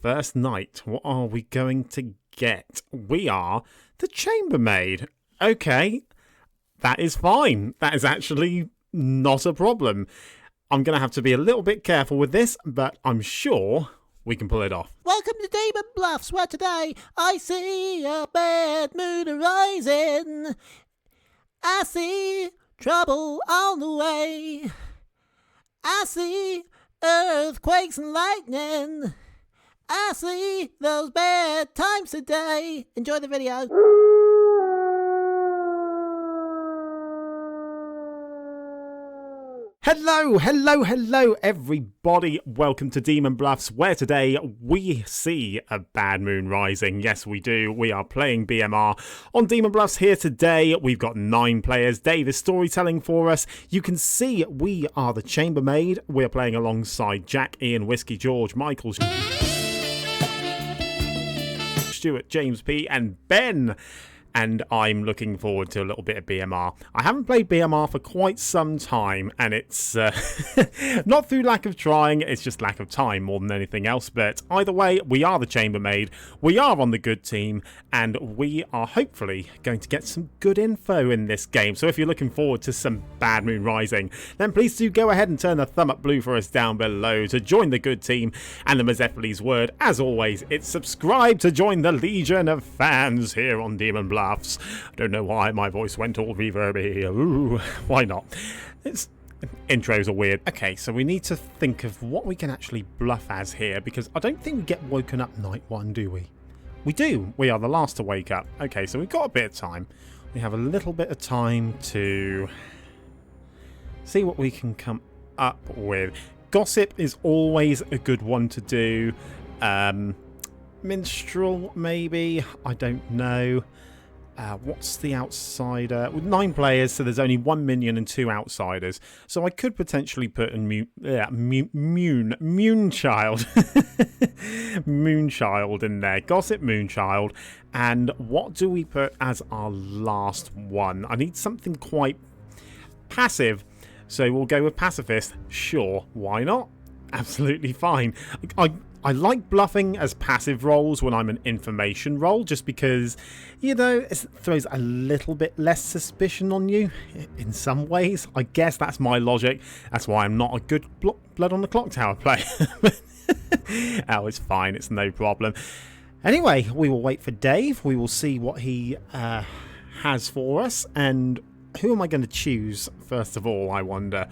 First night, what are we going to get? We are the chambermaid. Okay, that is fine. That is actually not a problem. I'm going to have to be a little bit careful with this, but I'm sure we can pull it off. Welcome to Demon Bluffs, where today I see a bad mood arising. I see trouble on the way. I see earthquakes and lightning. I see those bad times today. Enjoy the video. Hello, everybody. Welcome to Demon Bluffs, where today we see a bad moon rising. Yes, we do. We are playing BMR on Demon Bluffs here today. We've got 9 players. Dave is storytelling for us. You can see we are the chambermaid. We're playing alongside Jack, Ian, Whiskey, George, Michael, Stuart, James P, and Ben. And I'm looking forward to a little bit of BMR. I haven't played BMR for quite some time, and it's not through lack of trying, it's just lack of time more than anything else. But either way, we are the chambermaid, we are on the good team, and we are hopefully going to get some good info in this game. So if you're looking forward to some Bad Moon Rising, then please do go ahead and turn the thumb up blue for us down below to join the good team. And the Mazephiles word, as always, it's subscribe to join the legion of fans here on Demon Bluffs. I don't know why my voice went all reverby. Ooh, why not? Intros are weird. Okay, so we need to think of what we can actually bluff as here, because I don't think we get woken up night one, do we? We do. We are the last to wake up. Okay, so we've got a bit of time. We have a little bit of time to see what we can come up with. Gossip is always a good one to do. Minstrel, maybe? I don't know. What's the outsider? With 9 players, so there's only 1 minion and 2 outsiders. So I could potentially put in Moonchild. Moonchild in there. Gossip Moonchild. And what do we put as our last one? I need something quite passive. So we'll go with pacifist. Sure, why not? Absolutely fine. I like bluffing as passive roles when I'm an information role, just because, you know, it throws a little bit less suspicion on you in some ways. I guess that's my logic. That's why I'm not a good Blood on the Clocktower player. Oh, it's fine. It's no problem. Anyway, we will wait for Dave. We will see what he has for us. And who am I going to choose, first of all, I wonder?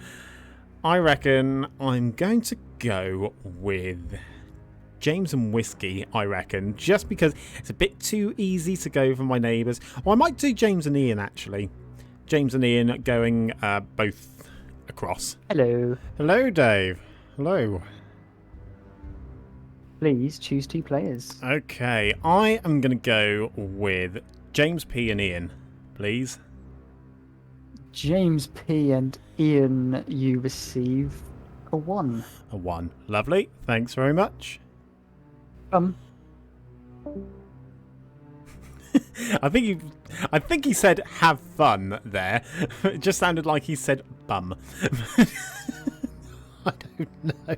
I reckon I'm going to go with James and Whiskey, I reckon, just because it's a bit too easy to go for my neighbours. Or I might do James and Ian, actually. James and Ian going both across. Hello. Hello, Dave. Hello. Please choose 2 players. Okay, I am going to go with James P and Ian, please. James P and Ian, you receive a 1. A 1. Lovely. Thanks very much. I think he said have fun there. It just sounded like he said bum. I don't know.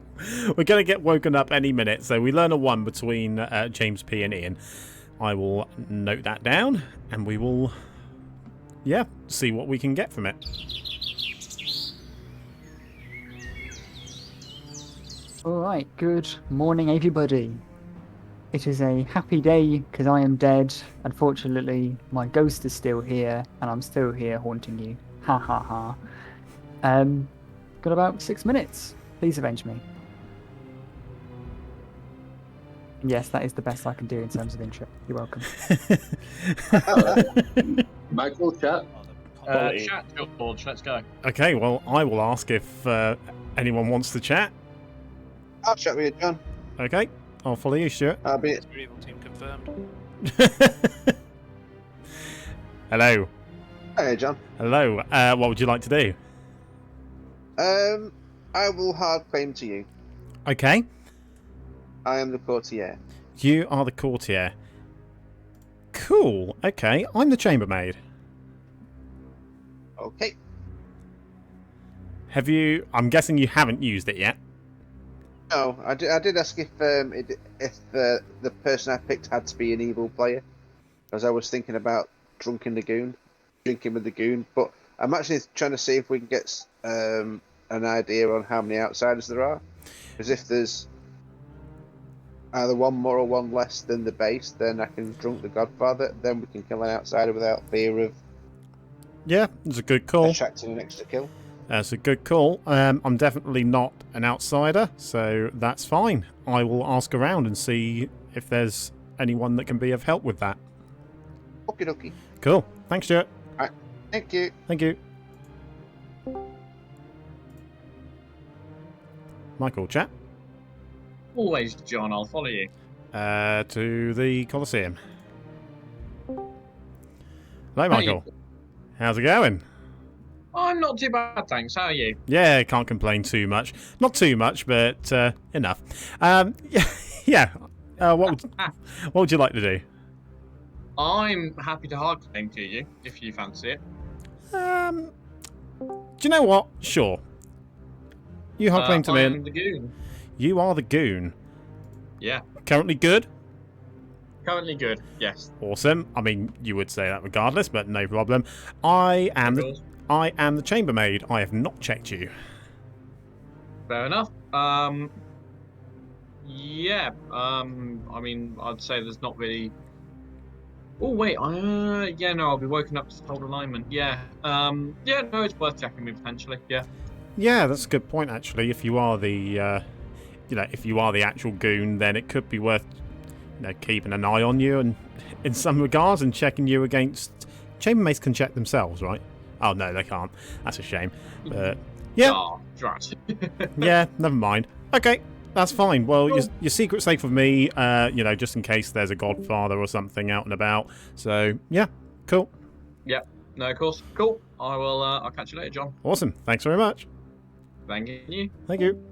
We're going to get woken up any minute, so we learn a 1 between James P and Ian. I will note that down, and we will, see what we can get from it. Alright, good morning everybody. It is a happy day because I am dead. Unfortunately, my ghost is still here, and I'm still here haunting you. Ha ha ha. Got about 6 minutes. Please avenge me. Yes, that is the best I can do in terms of intro. You're welcome. Michael, chat. Chat, George, let's go. Okay, well, I will ask if anyone wants to chat. I'll chat with you, John. Okay, I'll follow you, Stuart. I'll be it. Evil team confirmed. Hello. Hey, John. Hello. What would you like to do? I will hard claim to you. Okay. I am the courtier. You are the courtier. Cool. Okay, I'm the chambermaid. Okay. Have you... I'm guessing you haven't used it yet. No, I did ask if the person I picked had to be an evil player, as I was thinking about drinking with the goon. But I'm actually trying to see if we can get an idea on how many outsiders there are. Because if there's either one more or one less than the base, then I can drunk the Godfather. Then we can kill an outsider without fear of Yeah, it's a good call. attracting an extra kill. That's a good call. I'm definitely not an outsider, so that's fine. I will ask around and see if there's anyone that can be of help with that. Okie dokie. Cool. Thanks, Stuart. Thank you. Thank you. Michael, chat. Always, John. I'll follow you. To the Colosseum. Hello, Michael. How's it going? I'm not too bad, thanks. How are you? Yeah, can't complain too much. Not too much, but enough. Yeah. What would you like to do? I'm happy to hard claim to you if you fancy it. Do you know what? Sure. You hard claim to me. I'm the goon. You are the goon. Yeah. Currently good? Currently good. Yes. Awesome. I mean, you would say that regardless, but no problem. I am the chambermaid. I have not checked you. Fair enough. Yeah. I mean, I'd say there's not really. Oh wait. Yeah. No, I'll be woken up to total alignment. Yeah. Yeah. No, it's worth checking me potentially. Yeah. Yeah, that's a good point actually. If you are the, if you are the actual goon, then it could be worth, keeping an eye on you and, in some regards, and checking you against. Chambermaids can check themselves, right? Oh no, they can't. That's a shame. But yeah. Oh, right. Yeah. Never mind. Okay. That's fine. Well, your secret's safe with me, just in case there's a Godfather or something out and about. So, yeah, cool. Yeah, no, of course. Cool. I will, I'll catch you later, John. Awesome. Thanks very much. Thank you. Thank you.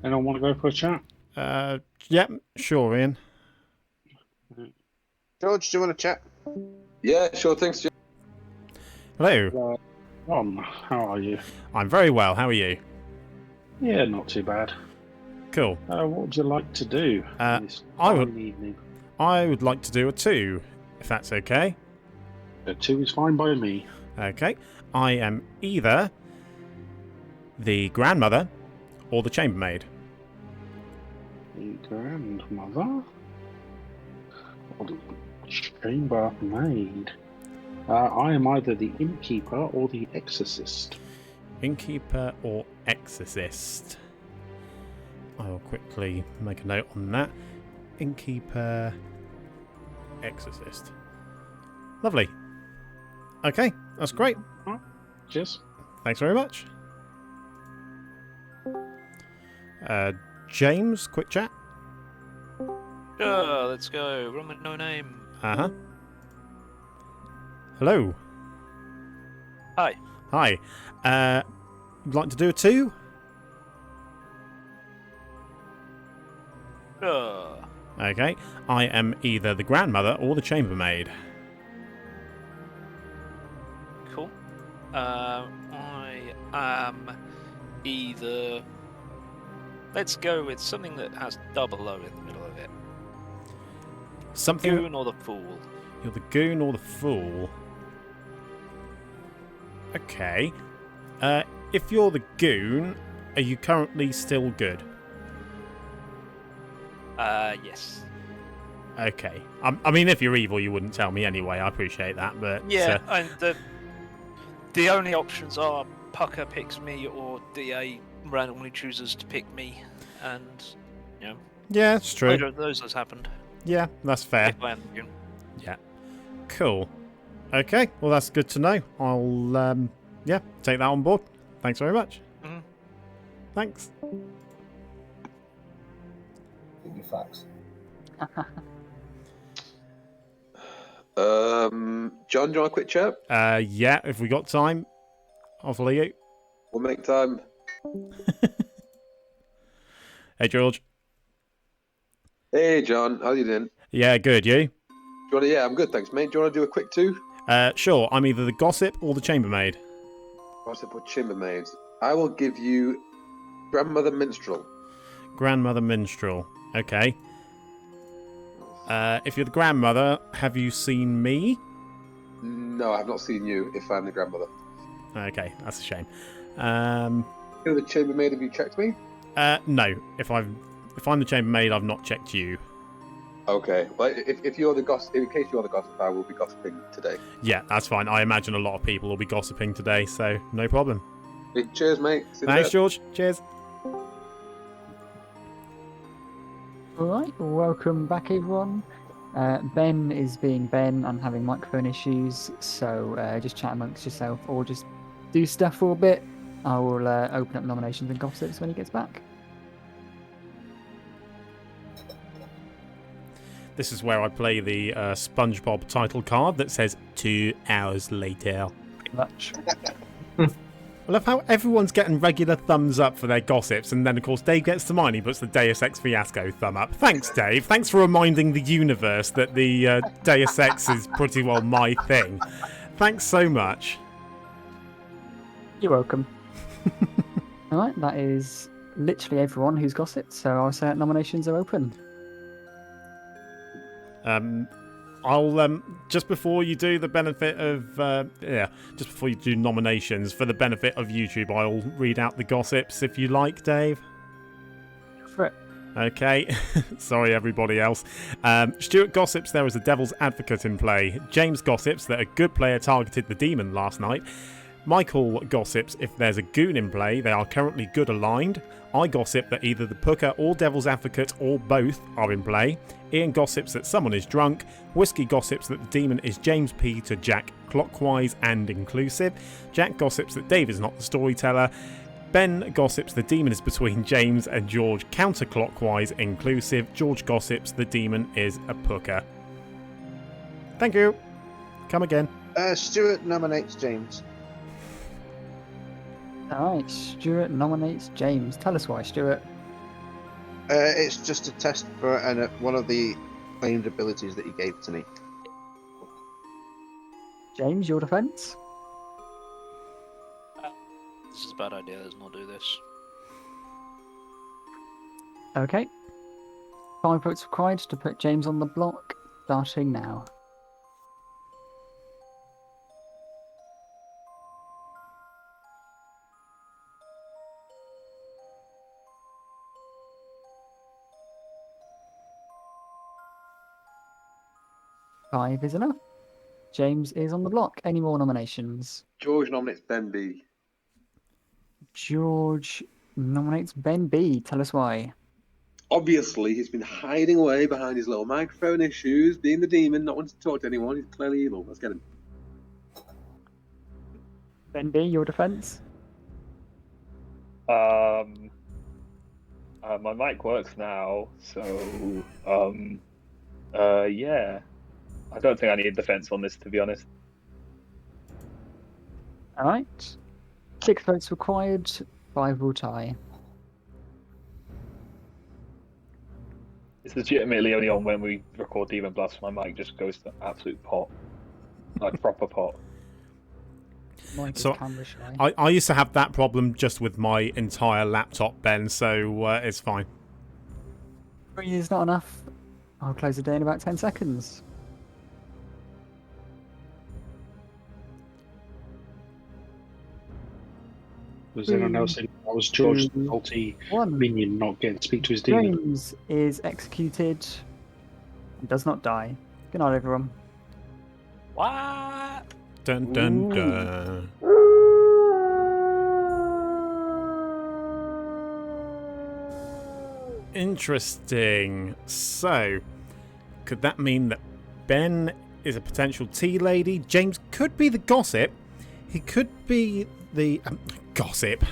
Anyone want to go for a chat? Yeah, sure, Ian. George, do you want to chat? Yeah, sure. Thanks, Jim. Hello. How are you? I'm very well. How are you? Yeah, not too bad. Cool. What would you like to do this I would- fine evening? I would like to do a 2, if that's okay. A 2 is fine by me. Okay. I am either the grandmother or the chambermaid. The grandmother or the chambermaid? I am either the innkeeper or the exorcist. Innkeeper or exorcist? I will quickly make a note on that. Innkeeper, exorcist. Lovely. Okay, that's great. Cheers. Thanks very much. James, quick chat. Let's go. Room with no name. Uh-huh. Hello. Hi. Hi. You'd like to do a 2? Okay. I am either the grandmother or the chambermaid. Cool. I am either. Let's go with something that has double O in the middle of it. Something. Goon or the fool. You're the goon or the fool. Okay. If you're the goon, are you currently still good? Yes. Okay. I mean, if you're evil, you wouldn't tell me anyway. I appreciate that, but Yeah, and the only options are Pucker picks me or DA randomly chooses to pick me, and yeah, it's true. neither of those has happened. Yeah, that's fair. If I am the goon. Yeah. Cool. Okay. Well, that's good to know. I'll take that on board. Thanks very much. Mhm. Thanks. Give you facts. John, do you want a quick chat? Yeah, if we got time, I'll follow you. We'll make time. Hey, George. Hey, John, how you doing? Yeah, good. You? Do you want to, yeah, I'm good, thanks, mate. Do you want to do a quick 2? Sure. I'm either the gossip or the chambermaid. Gossip or chambermaids? I will give you grandmother minstrel. Grandmother minstrel. Okay. If you're the grandmother, have you seen me? No, I've not seen you. If I'm the grandmother. Okay, that's a shame. The chambermaid, have you checked me? No. If I'm the chambermaid, I've not checked you. Okay. Well, if you're the gossip, in case you're the gossip, I will be gossiping today. Yeah, that's fine. I imagine a lot of people will be gossiping today, so no problem. Cheers, mate. See you in a Thanks, bit. George. Cheers. Alright, welcome back everyone. Ben is being Ben and having microphone issues, so just chat amongst yourself or just do stuff for a bit. I will open up nominations and gossips when he gets back. This is where I play the SpongeBob title card that says 2 hours later. Pretty much. I love how everyone's getting regular thumbs up for their gossips, and then of course Dave gets to mine, he puts the Deus Ex Fiasco thumb up. Thanks, Dave. Thanks for reminding the universe that the Deus Ex is pretty well my thing. Thanks so much. You're welcome. Alright, that is literally everyone who's gossiped, so I'll say that nominations are open. I'll just before you do the benefit of just before you do nominations, for the benefit of YouTube, I'll read out the gossips if you like, Dave. For it. Okay, sorry everybody else. Stuart gossips there was a devil's advocate in play. James gossips that a good player targeted the demon last night. Michael gossips if there's a goon in play, they are currently good aligned. I gossip that either the Pooker or Devil's Advocate or both are in play. Ian gossips that someone is drunk. Whiskey gossips that the demon is James P to Jack, clockwise and inclusive. Jack gossips that Dave is not the storyteller. Ben gossips the demon is between James and George, counterclockwise inclusive. George gossips the demon is a Pooker. Thank you. Come again. Stuart nominates James. Alright, Stuart nominates James. Tell us why, Stuart. It's just a test for one of the claimed abilities that he gave to me. James, your defence? This is a bad idea. Let's not do this. Okay. 5 votes required to put James on the block, starting now. Five is enough. James is on the block. Any more nominations? George nominates Ben B. George nominates Ben B. Tell us why. Obviously, he's been hiding away behind his little microphone issues, being the demon, not wanting to talk to anyone. He's clearly evil. Let's get him. Ben B, your defence? My mic works now, so yeah. I don't think I need a defense on this, to be honest. Alright. 6 votes required, 5 will tie. It's legitimately only on when we record Demon Bluffs, my mic just goes to absolute pot. Like proper pot. Mike is So, camera shy. I used to have that problem just with my entire laptop, Ben, so it's fine. 3 is not enough. I'll close the day in about 10 seconds. Was anyone else in? That was George, the salty 1. minion, not getting to speak to his demon. James is executed and does not die. Good night, everyone. What? Dun dun dun. Interesting. So, could that mean that Ben is a potential tea lady? James could be the gossip. He could be the gossip.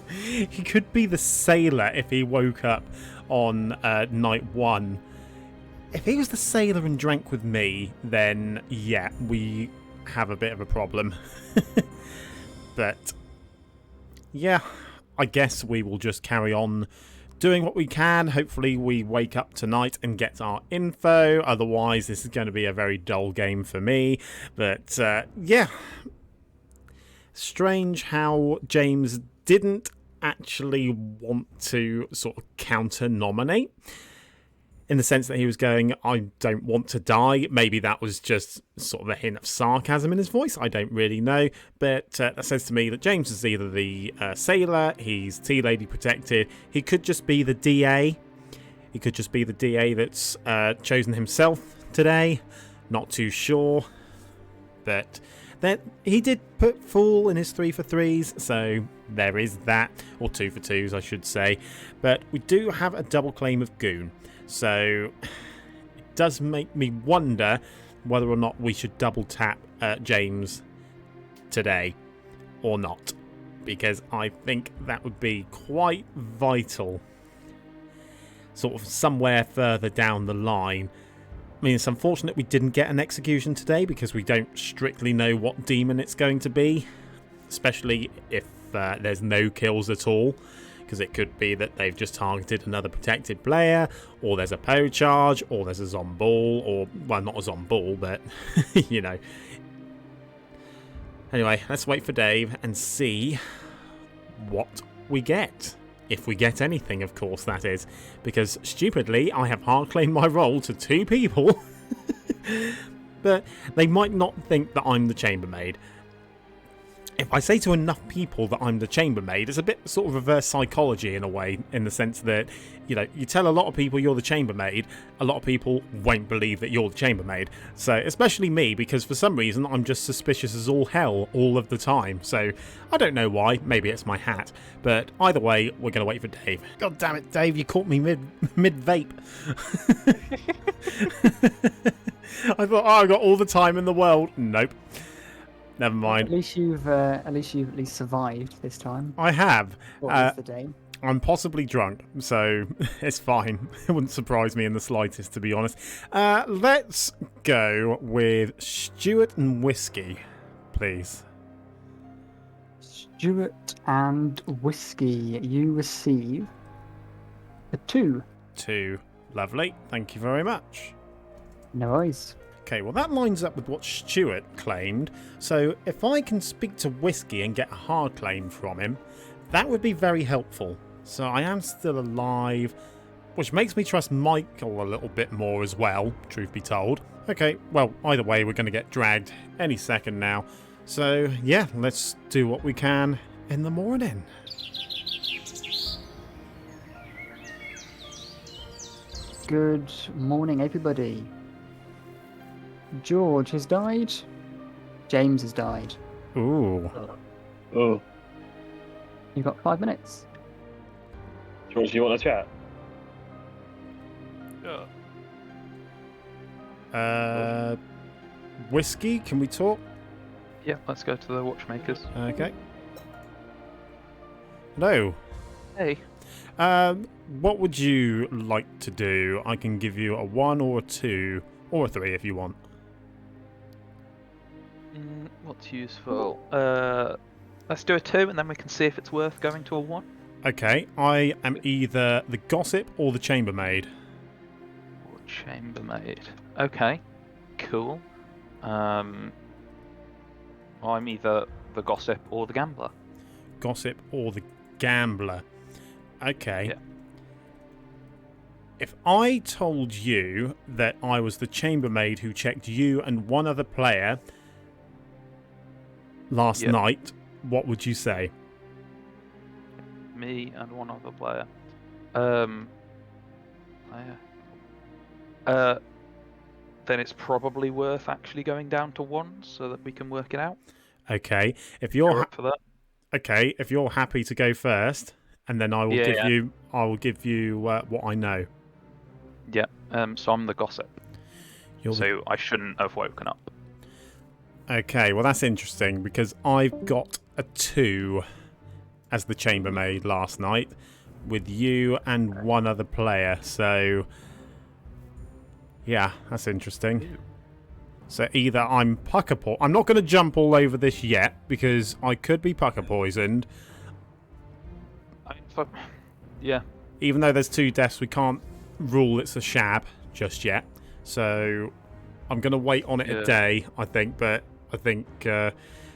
He could be the sailor if he woke up on night 1. If he was the sailor and drank with me, then yeah, we have a bit of a problem. But yeah, I guess we will just carry on doing what we can. Hopefully we wake up tonight and get our info. Otherwise, this is going to be a very dull game for me. But yeah, strange how James didn't actually want to sort of counter-nominate, in the sense that he was going, I don't want to die. Maybe that was just sort of a hint of sarcasm in his voice. I don't really know. But that says to me that James is either the sailor, he's Tea Lady protected. He could just be the DA. He could just be the DA that's chosen himself today. Not too sure. But then he did put Fool in his 3 for 3s. So there is that. Or 2 for 2s, I should say. But we do have a double claim of Goon. So it does make me wonder whether or not we should double tap James today or not, because I think that would be quite vital sort of somewhere further down the line. I mean, it's unfortunate we didn't get an execution today because we don't strictly know what demon it's going to be, especially if there's no kills at all. Because it could be that they've just targeted another protected player, or there's a PO charge, or there's a zomball, or, well, not a zomball, but, you know. Anyway, let's wait for Dave and see what we get. If we get anything, of course, that is. Because, stupidly, I have hard claimed my role to 2 people. But they might not think that I'm the chambermaid. If I say to enough people that I'm the chambermaid, it's a bit sort of reverse psychology in a way, in the sense that, you know, you tell a lot of people you're the chambermaid, a lot of people won't believe that you're the chambermaid. So, especially me, because for some reason I'm just suspicious as all hell all of the time. So, I don't know why. Maybe it's my hat. But either way, we're going to wait for Dave. God damn it, Dave, you caught me mid-vape. I thought, oh, I got all the time in the world. Nope. Never mind. At least you've at least survived this time. I have. What was the day? I'm possibly drunk, so it's fine. It wouldn't surprise me in the slightest, to be honest. Let's go with Stuart and Whiskey, please. Stuart and Whiskey, you receive a 2. 2. Lovely. Thank you very much. No worries. Okay, well that lines up with what Stuart claimed, so if I can speak to Whiskey and get a hard claim from him, that would be very helpful. So I am still alive, which makes me trust Michael a little bit more as well, truth be told. Okay, well, either way, we're going to get dragged any second now. So, yeah, let's do what we can in the morning. Good morning, everybody. George has died. James has died. Ooh. Oh, You've got 5 minutes. George, do you want to chat? Yeah. Whiskey, can we talk? Yeah, let's go to the watchmakers. Okay. Hello. Hey. What would you like to do? I can give you a 1 or a 2 or a 3 if you want. What's useful? Let's do a 2 and then we can see if it's worth going to a 1. Okay, I am either the gossip or the chambermaid. Or chambermaid. Okay, cool. I'm either the gossip or the gambler. Gossip or the gambler. Okay. Yeah. If I told you that I was the chambermaid who checked you and one other player last night, what would you say? Me and one other player. Then it's probably worth actually going down to 1 so that we can work it out. Okay. If you're up for that. Okay, if you're happy to go first, and then I will give you what I know. Yeah. So I'm the gossip. You're so I shouldn't have woken up. Okay, well that's interesting because I've got a 2 as the chambermaid last night with you and one other player. So yeah, that's interesting. So either I'm pucker poisoned. I'm not going to jump all over this yet because I could be pucker poisoned. Yeah. Even though there's 2 deaths, we can't rule it's a shab just yet. So I'm going to wait on it a day, I think. But I think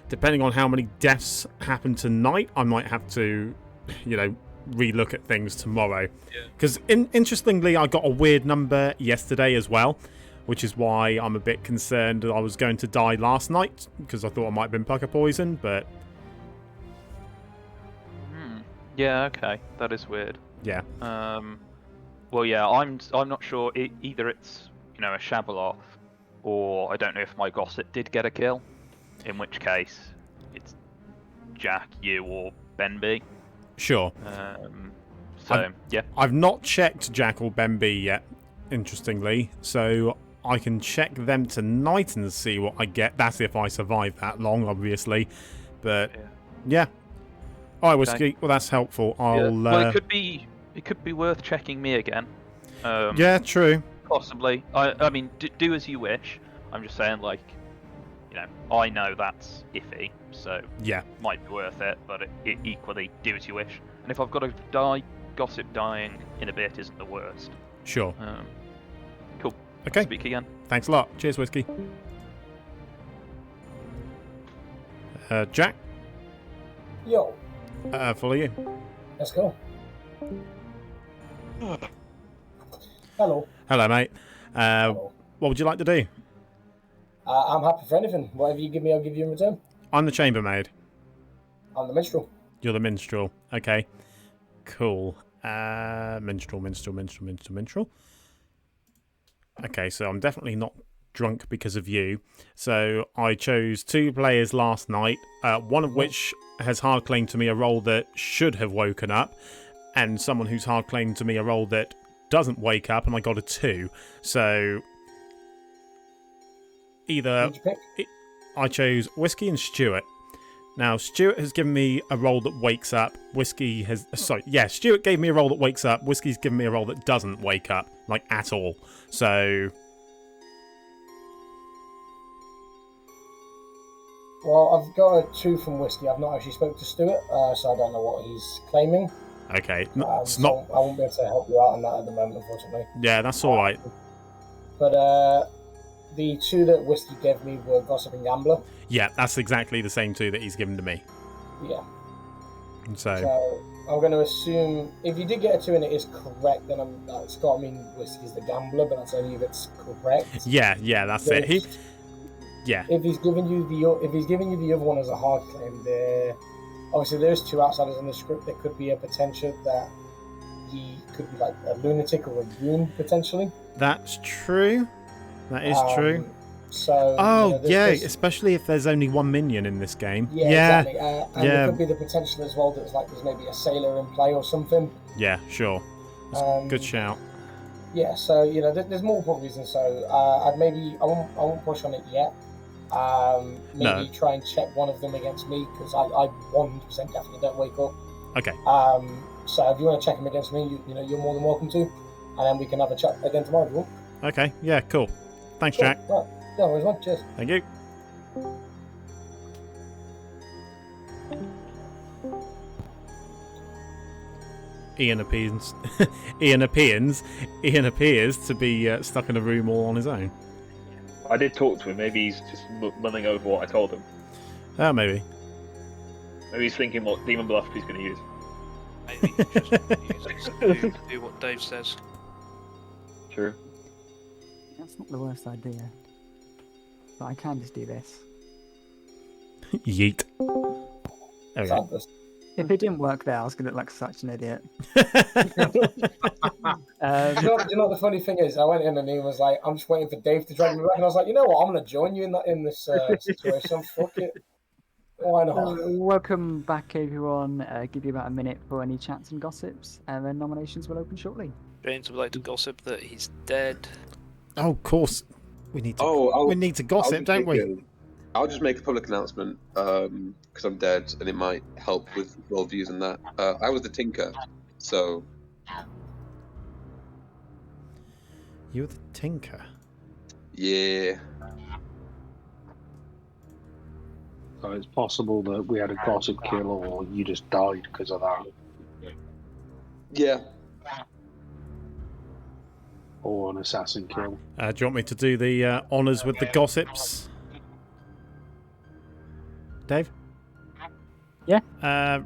depending on how many deaths happen tonight, I might have to relook at things tomorrow. Because interestingly, I got a weird number yesterday as well, which is why I'm a bit concerned that I was going to die last night, because I thought I might have been pucker poisoned, but... Yeah, okay. That is weird. Yeah. Well, yeah, I'm not sure. Either it's, a Shabalov, or I don't know if my gossip did get a kill, in which case it's Jack, you, or Ben B. Sure. Yeah. I've not checked Jack or Ben B yet, interestingly, so I can check them tonight and see what I get. That's if I survive that long, obviously. But, yeah. All right, Whiskey. Okay. Well, that's helpful. Well, it could be worth checking me again. Yeah, true. Possibly. I mean, do as you wish. I'm just saying, I know that's iffy, so yeah, might be worth it. But it equally, do as you wish. And if I've got to die, gossip dying in a bit isn't the worst. Sure. Cool. Okay. Speak again. Thanks a lot. Cheers, Whiskey. Jack. Yo. Follow you. Let's go. Hello. Hello, mate. Hello. What would you like to do? I'm happy for anything. Whatever you give me, I'll give you in return. I'm the chambermaid. I'm the minstrel. You're the minstrel. Okay. Cool. Minstrel. Okay, so I'm definitely not drunk because of you. So I chose 2 players last night, one of which has hard claimed to me a role that should have woken up, and someone who's hard claimed to me a role that doesn't wake up, and I got a 2. So either I chose Whiskey and Stuart. Now, Stuart has given me a role that wakes up. Stuart gave me a role that wakes up. Whiskey's given me a role that doesn't wake up, at all. So... Well, I've got a 2 from Whiskey. I've not actually spoken to Stuart, so I don't know what he's claiming. Okay. I won't be able to help you out on that at the moment, unfortunately. Yeah, that's all right. But the 2 that Whiskey gave me were Gossip and Gambler. Yeah, that's exactly the same 2 that he's given to me. Yeah. So I'm going to assume, if you did get a 2 and it is correct, then it's got to mean Whiskey's the Gambler, but that's only if it's correct. Yeah, that's it. If he's giving you the other one as a hard claim, obviously there's 2 outsiders in the script. There could be a potential that he could be like a lunatic or a goon potentially. That's true. That is true. So. Especially if there's only 1 minion in this game. Yeah. Exactly. And there could be the potential as well that there's maybe a sailor in play or something. Yeah, sure. That's good shout. Yeah. So there's multiple reasons. So I won't push on it yet. Try and check one of them against me, because I 100% definitely don't wake up. Okay. So if you want to check him against me, you're more than welcome to, and then we can have a chat again tomorrow if you want. Okay. Yeah. Cool. Thanks, Jack. Right. No worries, man. Cheers. Thank you. Ian appears to be stuck in a room all on his own. I did talk to him. Maybe he's just mulling over what I told him. Oh, maybe. Maybe he's thinking what Demon Bluff he's going to use. Maybe just do what Dave says. True. That's not the worst idea. But I can just do this. Yeet. Okay. If it didn't work there, I was going to look like such an idiot. Do you know what the funny thing is? I went in and he was like, I'm just waiting for Dave to drag me back. And I was like, you know what? I'm going to join you in this situation. Fuck it. Why not? Welcome back, everyone. Give you about a minute for any chats and gossips, and then nominations will open shortly. James would like to gossip that he's dead. Oh, of course. We need to gossip, don't we? I'll just make a public announcement because I'm dead, and it might help with worldviews and that. I was the Tinker, so... You were the Tinker? Yeah. So it's possible that we had a gossip kill, or you just died because of that. Yeah. Or an assassin kill. Do you want me to do the honours with the gossips? Dave? Yeah.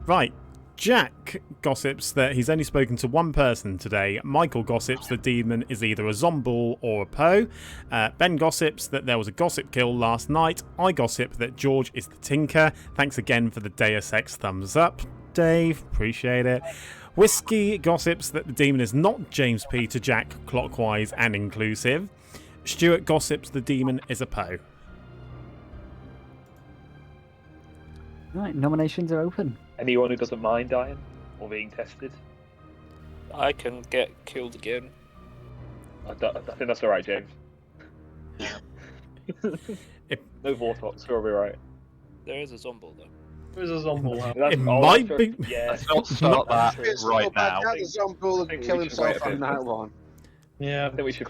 Right. Jack gossips that he's only spoken to one person today. Michael gossips the demon is either a zombie or a Poe. Ben gossips that there was a gossip kill last night. I gossip that George is the Tinker. Thanks again for the Deus Ex thumbs up, Dave. Appreciate it. Whiskey gossips that the demon is not James P to Jack, clockwise and inclusive. Stuart gossips the demon is a Poe. Right, nominations are open. Anyone who doesn't mind dying or being tested? I can get killed again. I think that's all right, James. No Vortex, we'll be right. There is a zombie though. There's a zombie. It might be. Yeah. Let's not start that right now. Out the zombie and kill himself on night one. Yeah. I think we should.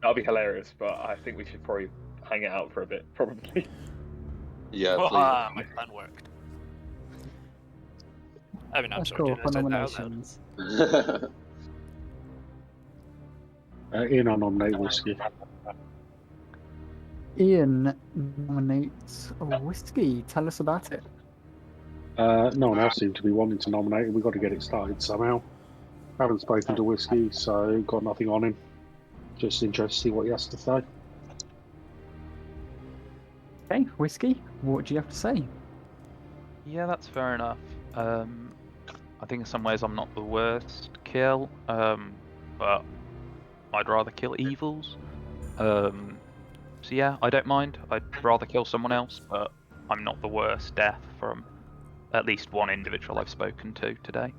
That'll be hilarious, but I think we should probably hang it out for a bit, probably. Yeah, My plan worked. I mean, I'm Let's sorry. go Did for I say that out loud? nominations. Ian, I nominate Whiskey. Ian nominates Whiskey. Tell us about it. No one else seemed to be wanting to nominate it. We've got to get it started somehow. Haven't spoken to Whiskey, so got nothing on him. Just interested to see what he has to say. Okay, Whiskey, what do you have to say? Yeah, that's fair enough. I think in some ways I'm not the worst kill, but I'd rather kill evils. So yeah, I don't mind. I'd rather kill someone else, but I'm not the worst death from at least one individual I've spoken to today.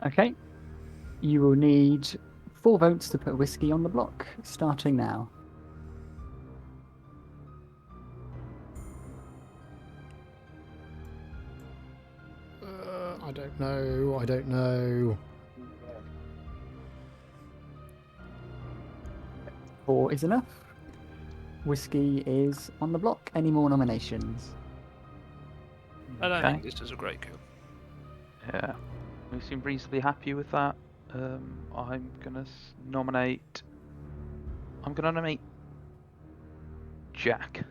Okay, you will need 4 votes to put Whiskey on the block, starting now. I don't know. 4 is enough. Whiskey is on the block. Any more nominations? I don't Okay. think this is a great kill. Yeah, we seem reasonably happy with that. I'm gonna nominate. I'm gonna nominate Jack.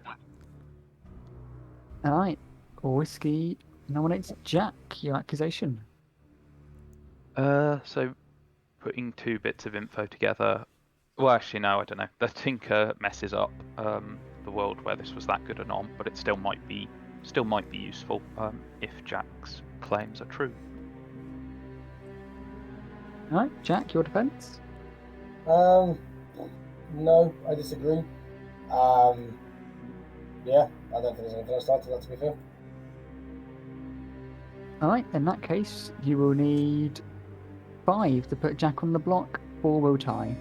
Alright, Whiskey nominates Jack. Your accusation. So putting 2 bits of info together. Well, actually, no, I don't know. The Tinker messes up the world where this was that good a nom, but it still might be useful if Jack's claims are true. Alright, Jack, your defense? No, I disagree. Yeah, I don't think there's anything else to add to that, to be fair. Alright, in that case, you will need 5 to put Jack on the block, 4 will tie.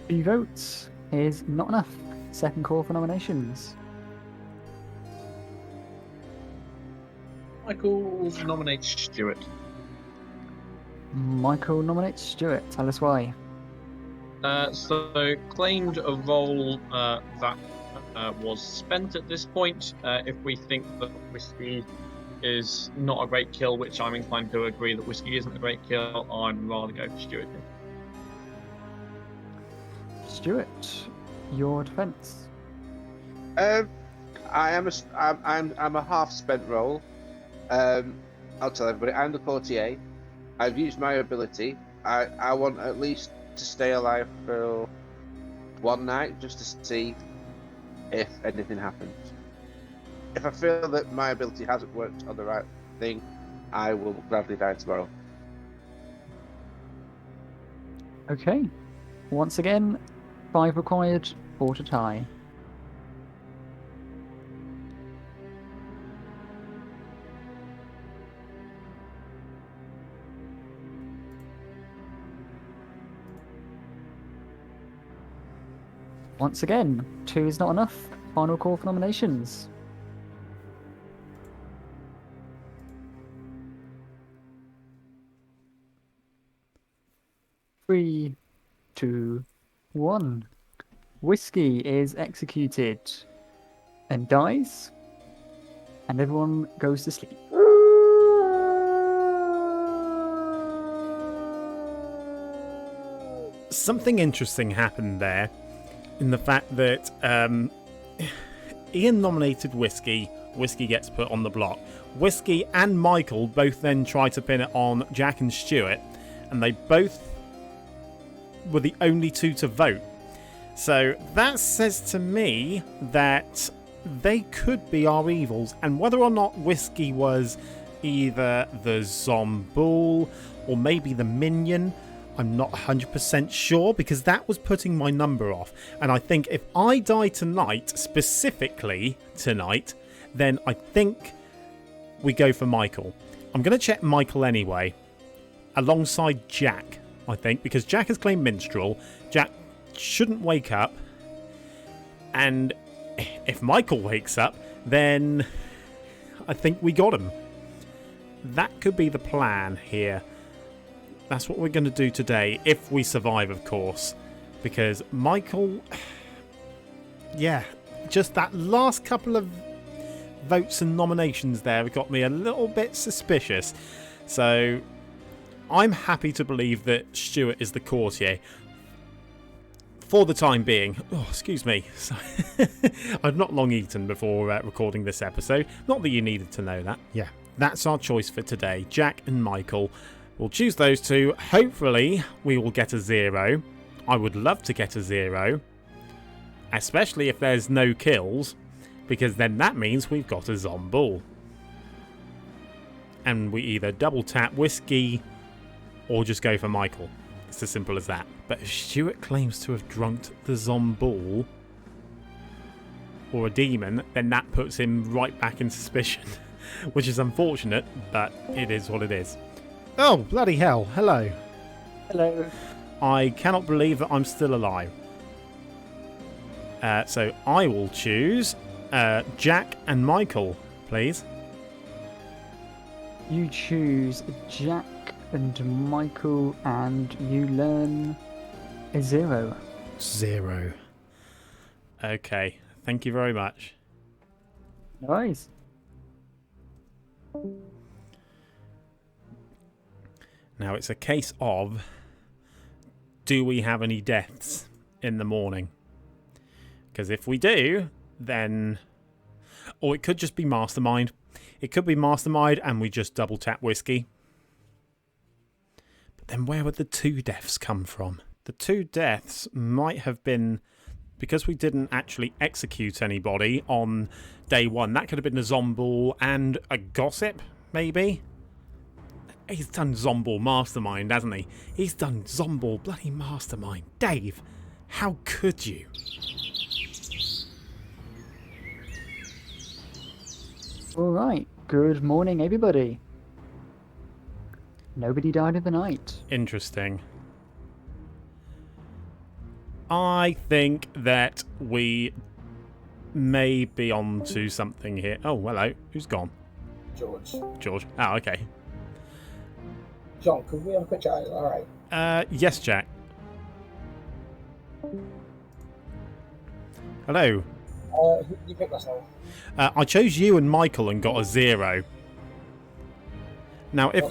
Three votes is not enough. Second call for nominations. Michael nominates Stuart. Michael nominates Stuart. Tell us why. So claimed a role that was spent at this point. If we think that Whiskey is not a great kill, which I'm inclined to agree that Whiskey isn't a great kill, I'd rather go for Stuart. Stuart, your defense. I'm a half spent role. I'll tell everybody, I'm the courtier. I've used my ability. I want at least to stay alive for one night just to see if anything happens. If I feel that my ability hasn't worked on the right thing, I will gladly die tomorrow. Okay. Once again, 5 required, 4 to tie. Once again, 2 is not enough. Final call for nominations. Three, 2, 1. Whiskey is executed and dies. and everyone goes to sleep. Something interesting happened there in the fact that Ian nominated Whiskey. Whiskey gets put on the block. Whiskey and Michael both then try to pin it on Jack and Stuart, and they both were the only two to vote. So that says to me that they could be our evils, and whether or not Whiskey was either the Zomboul or maybe the minion, I'm not 100% sure, because that was putting my number off. And I think if I die tonight, specifically tonight, then I think we go for Michael. I'm going to check Michael anyway, alongside Jack, I think, because Jack has claimed Minstrel. Jack shouldn't wake up. And if Michael wakes up, then I think we got him. That could be the plan here. That's what we're going to do today, if we survive, of course. Because Michael... yeah, just that last couple of votes and nominations there got me a little bit suspicious. So I'm happy to believe that Stuart is the courtier. For the time being. Oh, excuse me. I've not long eaten before recording this episode. Not that you needed to know that. Yeah, that's our choice for today. Jack and Michael. We'll choose those two. Hopefully, we will get a 0. I would love to get a 0. Especially if there's no kills. Because then that means we've got a Zomboul. And we either double tap Whiskey or just go for Michael. It's as simple as that. But if Stuart claims to have drunked the Zomboul or a demon, then that puts him right back in suspicion. Which is unfortunate, but it is what it is. Oh, bloody hell. Hello. Hello. I cannot believe that I'm still alive. So I will choose Jack and Michael, please. You choose Jack and Michael, and you learn a 0. 0. Okay, thank you very much. Nice. Now it's a case of, do we have any deaths in the morning? Because if we do, then... or it could just be Mastermind. It could be Mastermind and we just double tap Whiskey. But then where would the 2 deaths come from? The 2 deaths might have been... because we didn't actually execute anybody on day 1. That could have been a Zomboul and a Gossip, maybe? He's done Zomboul Mastermind, hasn't he? He's done Zomboul bloody Mastermind. Dave, how could you? Alright, good morning everybody. Nobody died of the night. Interesting. I think that we may be on to something here. Oh, hello. Who's gone? George. George. Oh, okay. John, could we have a quick chat? Alright. Yes, Jack. Hello. Who did you pick last night? I chose you and Michael and got a 0. Now, if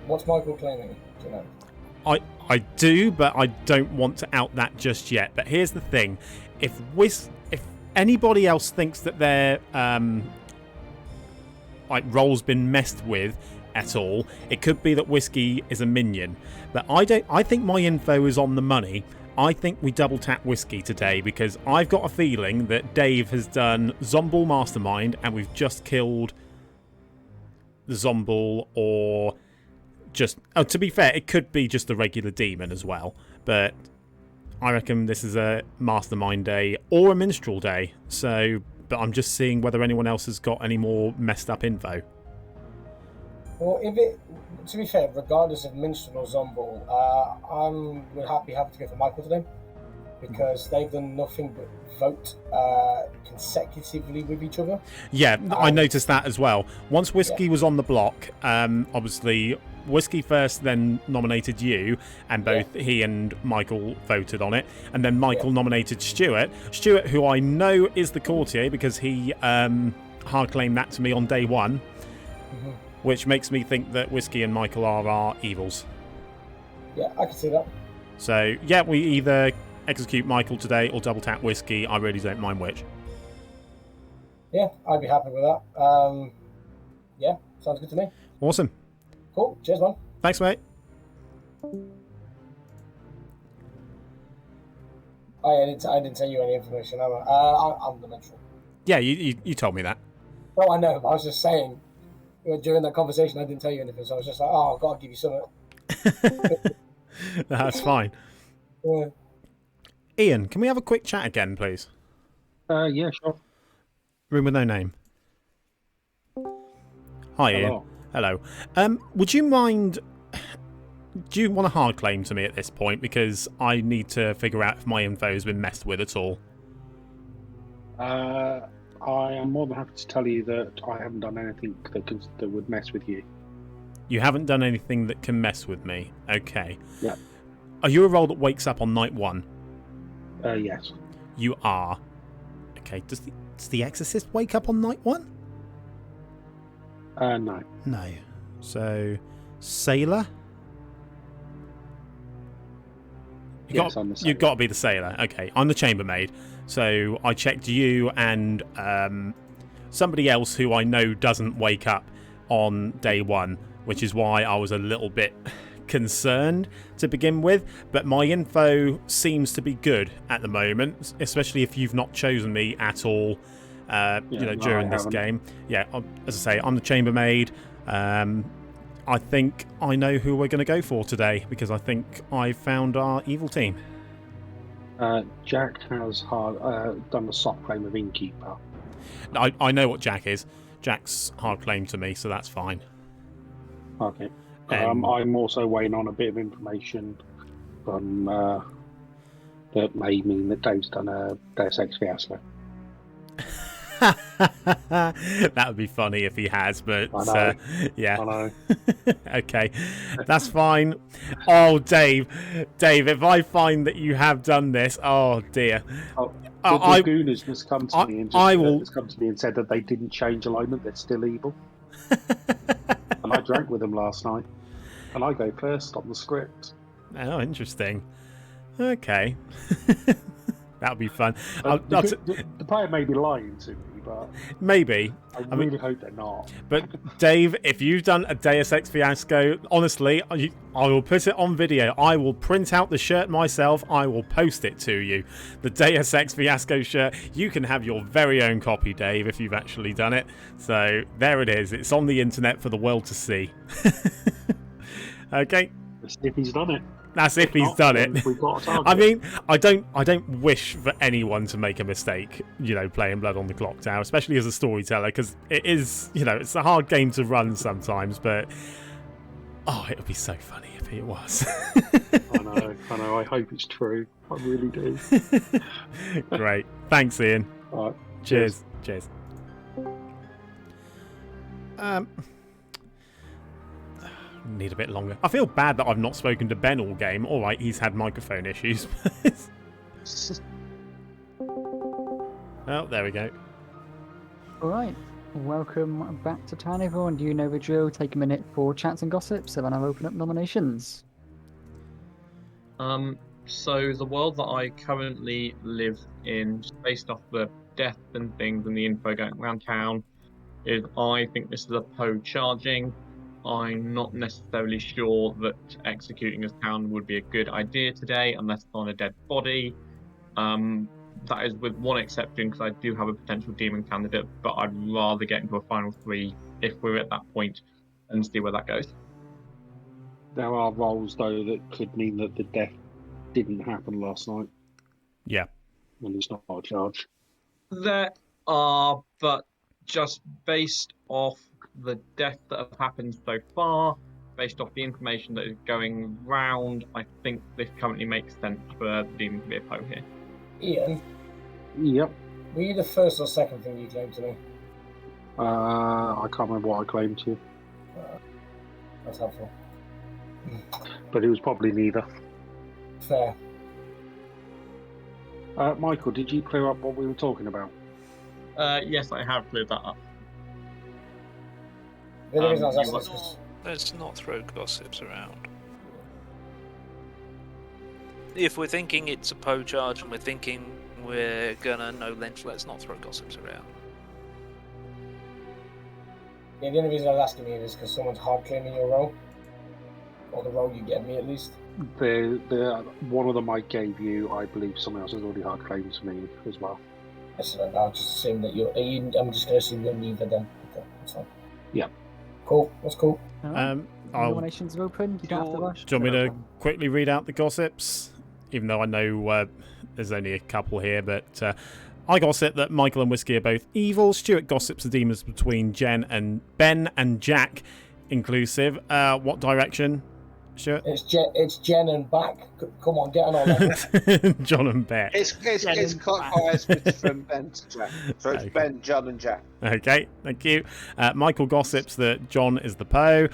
What's Michael claiming? Do you know? I do, but I don't want to out that just yet. But here's the thing: if anybody else thinks that their role's been messed with at all, it could be that Whiskey is a minion. But I think my info is on the money. I think we double tap Whiskey today because I've got a feeling that Dave has done Zomboul Mastermind and we've just killed the Zomboul, or just... oh, to be fair, it could be just a regular demon as well. But I reckon this is a Mastermind day or a Minstrel day. So, but I'm just seeing whether anyone else has got any more messed up info. Well, to be fair, regardless of Minstrel or Zomboul, we're happy to go for Michael today because they've done nothing but vote consecutively with each other. Yeah, I noticed that as well. Once Whiskey was on the block, obviously Whiskey first then nominated you, and both he and Michael voted on it, and then Michael nominated Stuart, who I know is the courtier because he... I hard claim that to me on day one, Mhm. which makes me think that Whiskey and Michael are our evils. Yeah, I can see that. So, yeah, we either execute Michael today or double tap Whiskey. I really don't mind which. Yeah, I'd be happy with that. Yeah, sounds good to me. Awesome. Cool. Cheers, man. Thanks, mate. I didn't tell you any information. I'm the mentor. Yeah, you told me that. Oh, I know. But I was just saying during that conversation, I didn't tell you anything. So I was just like, oh, I've got to give you something. That's fine. Yeah. Ian, can we have a quick chat again, please? Yeah, sure. Room with no name. Hi, Ian. Hello. Would you mind... Do you want a hard claim to me at this point? Because I need to figure out if my info has been messed with at all. I am more than happy to tell you that I haven't done anything that would mess with you. You haven't done anything that can mess with me. Okay. Yeah. Are you a role that wakes up on night one? Yes. You are. Okay. Does the Exorcist wake up on night one? No. No. So, Sailor? Yes, I'm the sailor. You've got to be the sailor. Okay, I'm the chambermaid. So I checked you and somebody else who I know doesn't wake up on day one, which is why I was a little bit concerned to begin with. But my info seems to be good at the moment, especially if you've not chosen me at all. During this game. Yeah, as I say, I'm the chambermaid. I think I know who we're going to go for today because I think I found our evil team. Jack has done the soft claim of innkeeper. I know what Jack is. Jack's hard claim to me, so that's fine. Okay. I'm also waiting on a bit of information from that may mean that Dave's done a Deus Ex Fiasco. That would be funny if he has, but yeah. I know. Okay, that's fine. Oh, Dave, if I find that you have done this, oh dear. The goon has just come to me and said that they didn't change alignment; they're still evil. And I drank with them last night, and I go first on the script. Oh, interesting. Okay. That would be fun. The player may be lying to me, but maybe. I really hope they're not. But Dave, if you've done a Deus Ex Fiasco, honestly, I will put it on video. I will print out the shirt myself. I will post it to you. The Deus Ex Fiasco shirt. You can have your very own copy, Dave, if you've actually done it. So there it is. It's on the internet for the world to see. Okay. Let's see if he's done it. That's if he's done it. We've got a target. I mean, I don't wish for anyone to make a mistake, playing Blood on the Clocktower, especially as a storyteller, because it is, it's a hard game to run sometimes, but it would be so funny if it was. I know. I hope it's true. I really do. Great. Thanks, Ian. All right. Cheers. Need a bit longer. I feel bad that I've not spoken to Ben all game. All right, he's had microphone issues. Oh, there we go. All right. Welcome back to town, everyone. You know the drill. Take a minute for chats and gossips, and then I'll open up nominations. So the world that I currently live in, just based off the death and things and the info going around town, is I think this is a Poe charging. I'm not necessarily sure that executing this town would be a good idea today unless it's on a dead body. That is with one exception, because I do have a potential demon candidate, but I'd rather get into a final 3 if we're at that point and see where that goes. There are roles, though, that could mean that the death didn't happen last night. Yeah. And it's not a charge. There are, but just based off the deaths that have happened so far, based off the information that is going round, I think this currently makes sense for the demon to be a Poe here. Ian? Yep. Were you the first or second thing you claimed to me? I can't remember what I claimed to you. That's helpful. But it was probably neither. Fair. Michael, did you clear up what we were talking about? Yes, I have cleared that up. The only reason I was you asking are- is 'cause- Let's not throw gossips around. If we're thinking it's a Poe charge and we're thinking we're gonna no lynch, let's not throw gossips around. yeah, the only reason I was asking you is because someone's hard claiming your role, or the role you gave me at least. The one of them I gave you, I believe someone else has already hard claimed to me as well. Excellent. I'll just assume that you're. I'm just going to assume you're neither then. Okay, that's fine. Yeah. Cool. That's cool. Nominations are open. You don't have to rush. Do you want me to quickly read out the gossips? Even though I know there's only a couple here, but I gossip that Michael and Whiskey are both evil. Stuart gossips the demons between Jen and Ben and Jack inclusive. What direction, Stuart? It's Jen and back. Come on, get on our level. John and Beck. It's clockwise from Ben to Jack. So it's Okay. Ben, John, and Jack. Okay, thank you. Michael gossips that John is the Poe.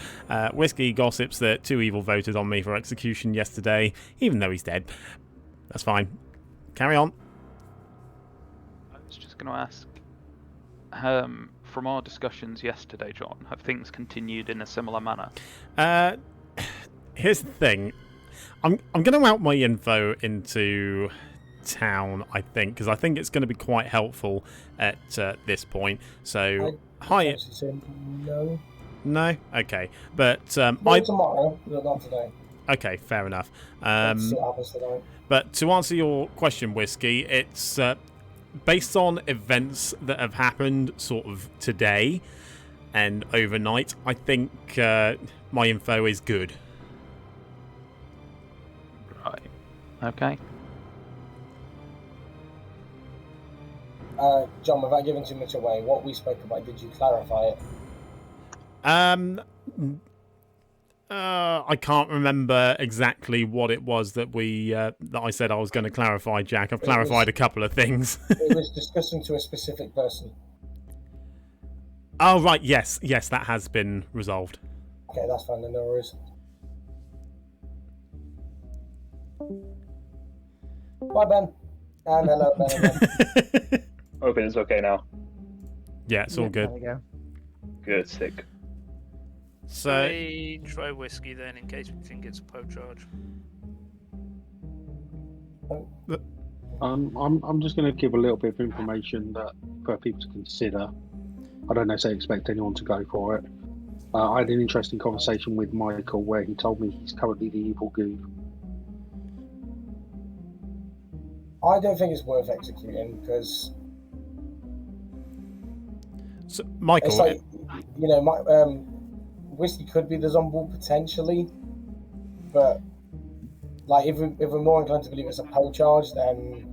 Whiskey gossips that 2 evil voted on me for execution yesterday, even though he's dead. That's fine. Carry on. I was just going to ask, from our discussions yesterday, John, have things continued in a similar manner? Here's the thing. I'm going to out my info into town, I think, because I think it's going to be quite helpful at this point. So, hi. No. No? Okay. But tomorrow, but not today. Okay, fair enough. Let's see what happens tonight. But to answer your question, Whiskey, it's based on events that have happened sort of today and overnight. I think my info is good. Right. Okay. John, without giving too much away, what we spoke about, did you clarify it? I can't remember exactly what it was that that I said I was going to clarify, Jack. I've clarified a couple of things. It was discussing to a specific person. Oh, right, yes, that has been resolved. Okay, that's fine, then no worries. Bye, Ben. And hello, Ben. Hoping it's okay now. Yeah, it's all good. There we go. Good, sick. So try Whiskey then, in case we think it's a Poe charge. I'm just going to give a little bit of information that for people to consider. I don't necessarily expect anyone to go for it. I had an interesting conversation with Michael where he told me he's currently the evil goon. I don't think it's worth executing because. So, Michael, it's like, you know, Whiskey could be the zombie potentially, but like if we're more inclined to believe it's a Poe charge, then.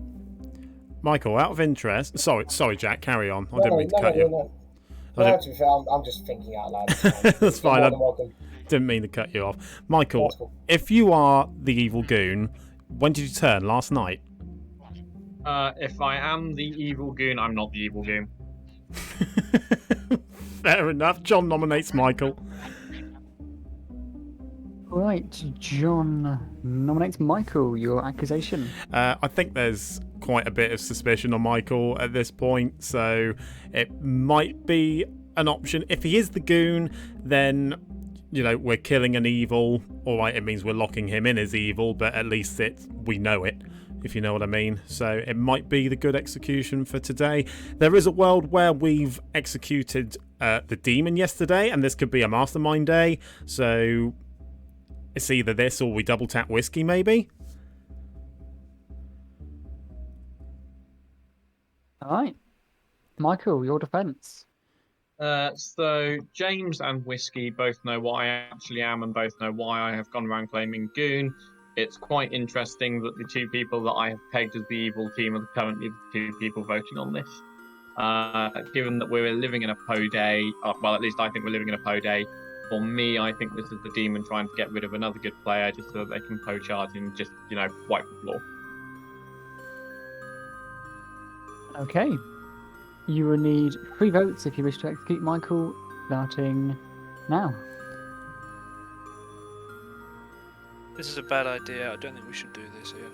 Michael, out of interest, sorry, Jack, carry on. I didn't mean to cut you. No, to be fair, I'm just thinking out loud. That's fine. You're more than welcome. Didn't mean to cut you off, Michael. Cool. If you are the evil goon, when did you turn? Last night. If I am the evil goon, I'm not the evil goon. Fair enough. John nominates Michael. Right, John nominates Michael. Your accusation. I think there's quite a bit of suspicion on Michael at this point, so it might be an option. If he is the goon, then, you know, we're killing an evil. All right, it means we're locking him in as evil, but at least we know it, if you know what I mean. So it might be the good execution for today. There is a world where we've executed the demon yesterday, and this could be a mastermind day, so it's either this or we double tap Whiskey, maybe. All right, Michael, your defense. So James and Whiskey both know what I actually am and both know why I have gone around claiming goon. It's quite interesting that the 2 people that I have pegged as the evil team are currently the 2 people voting on this. Given that we're living in a Poe day, well, at least I think we're living in a Poe day. For me, I think this is the demon trying to get rid of another good player just so that they can Poe charge and just, you know, wipe the floor. Okay. You will need 3 votes if you wish to execute Michael, starting now. This is a bad idea. I don't think we should do this here.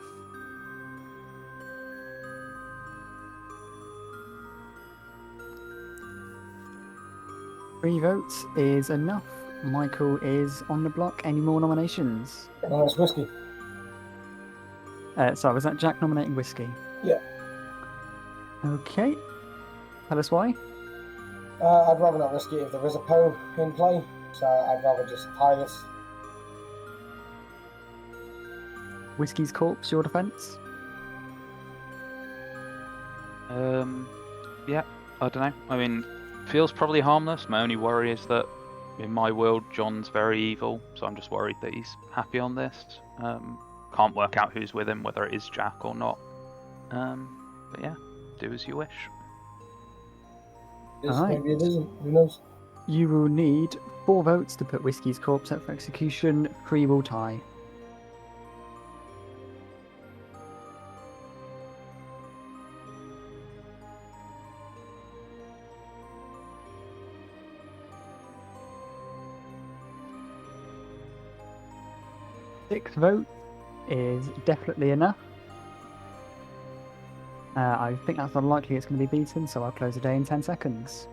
3 votes is enough. Michael is on the block. Any more nominations? No, it's whiskey. Sorry, was that Jack nominating whiskey? Yeah. Okay. Tell us why. I'd rather not risk it if there is a Poe in play, so I'd rather just tie this. Whiskey's corpse, your defence? Yeah, I don't know. I mean, feels probably harmless. My only worry is that in my world, John's very evil, so I'm just worried that he's happy on this. Can't work out who's with him, whether it is Jack or not. But yeah, do as you wish. Maybe it isn't. Who knows? You will need 4 votes to put Whiskey's corpse up for execution. 3 will tie. Sixth vote is definitely enough. I think that's unlikely it's going to be beaten, so I'll close the day in 10 seconds.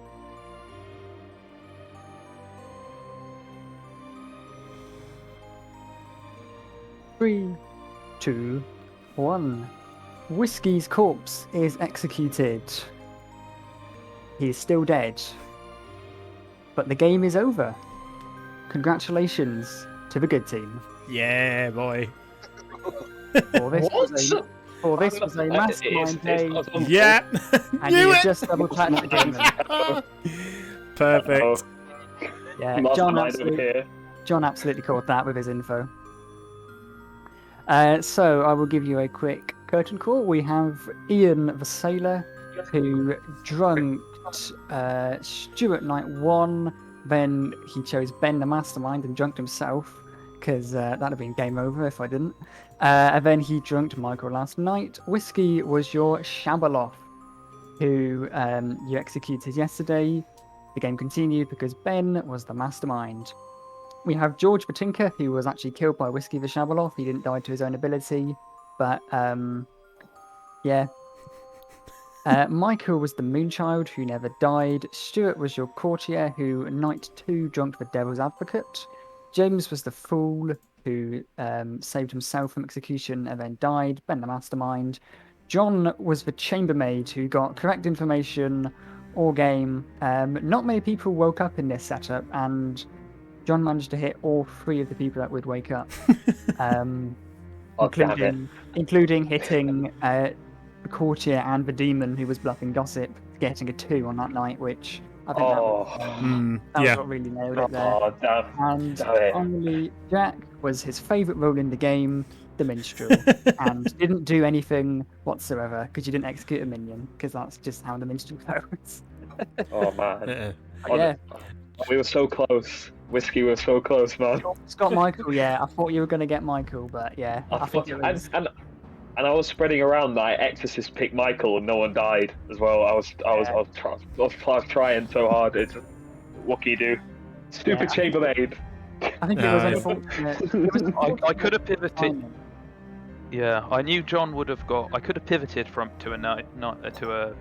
Three, 2, 1. Whiskey's corpse is executed. He is still dead. But the game is over. Congratulations to the good team. Yeah, boy. For this was a mastermind day. Yeah. And you just double tapped the demon. Perfect. Yeah, John absolutely caught that with his info. So I will give you a quick curtain call. We have Ian the Sailor, who drunked Stuart night 1. Then he chose Ben the Mastermind and drunked himself, because that'd have been game over if I didn't. And then he drunked Michael last night. Whiskey was your Shabaloth, who you executed yesterday. The game continued because Ben was the Mastermind. We have George the Tinker, who was actually killed by Whiskey the Shabaloth. He didn't die to his own ability, but yeah. Michael was the Moonchild, who never died. Stuart was your Courtier, who night 2 drunked the Devil's Advocate. James was the Fool, who saved himself from execution and then died. Ben the Mastermind. John was the Chambermaid, who got correct information all game. Not many people woke up in this setup, and John managed to hit all 3 of the people that would wake up, including hitting the Courtier and the Demon, who was bluffing Gossip, getting a 2 on that night, which I think that was what really nailed it there. And finally, Jack was his favourite role in the game, the Minstrel, and didn't do anything whatsoever because you didn't execute a minion, because that's just how the Minstrel goes. Oh man. Yeah. We were so close. Whiskey was so close, man. Scott Michael, yeah. I thought you were going to get Michael, but yeah. I think it was... And I was spreading around that I Exorcist picked Michael and no one died as well. I was trying so hard. It's what can you do? Stupid chambermaid. I think it was unfortunate. I could have pivoted. Yeah, I knew John would have got. I could have pivoted to a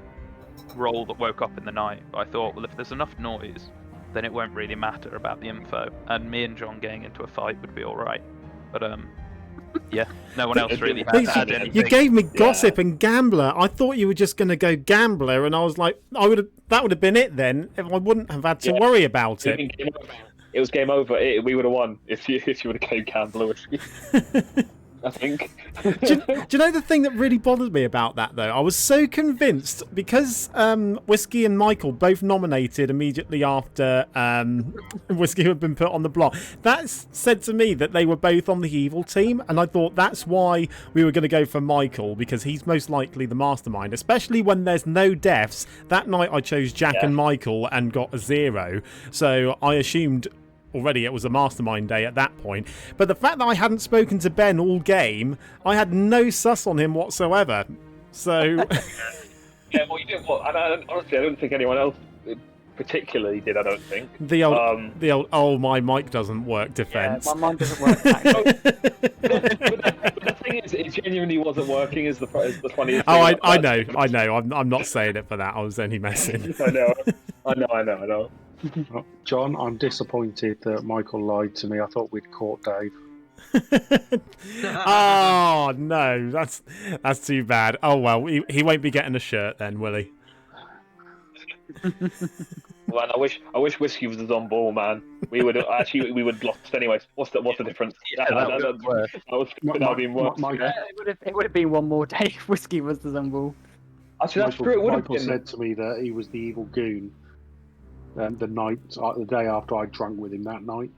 role that woke up in the night. But I thought, well, if there's enough noise, then it won't really matter about the info, and me and John getting into a fight would be all right. But yeah, no one else really had anything. You gave me Gossip and Gambler. I thought you were just going to go Gambler, and I was like, that would have been it then. If I wouldn't have had to worry about it. It was game over. We would have won if you would have gave Gambler Whiskey. I think. do you know the thing that really bothered me about that, though? I was so convinced, because Whiskey and Michael both nominated immediately after Whiskey had been put on the block. That said to me that they were both on the evil team, and I thought that's why we were going to go for Michael, because he's most likely the mastermind, especially when there's no deaths. That night I chose Jack and Michael and got a 0, so I assumed already it was a mastermind day at that point. But the fact that I hadn't spoken to Ben all game, I had no sus on him whatsoever. So yeah, well, you did. Well, honestly, I don't think anyone else particularly did. I don't think the old oh, my mic doesn't work defense. Yeah, my mic doesn't work. But the thing is, it genuinely wasn't working. Is the funniest thing. I know. I'm not saying it for that. I was only messing. I know. John, I'm disappointed that Michael lied to me. I thought we'd caught Dave. Oh no, that's too bad. Oh well, he won't be getting a shirt then, will he? Man, I wish Whiskey was on ball, man. We would lost anyway. What's the difference? Yeah, that would have been worse. That would have been worse. It would have been one more day if Whiskey was the Zumble. Actually, that's true. It would have Michael been. said to me that he was the evil goon the day after I drank with him that night.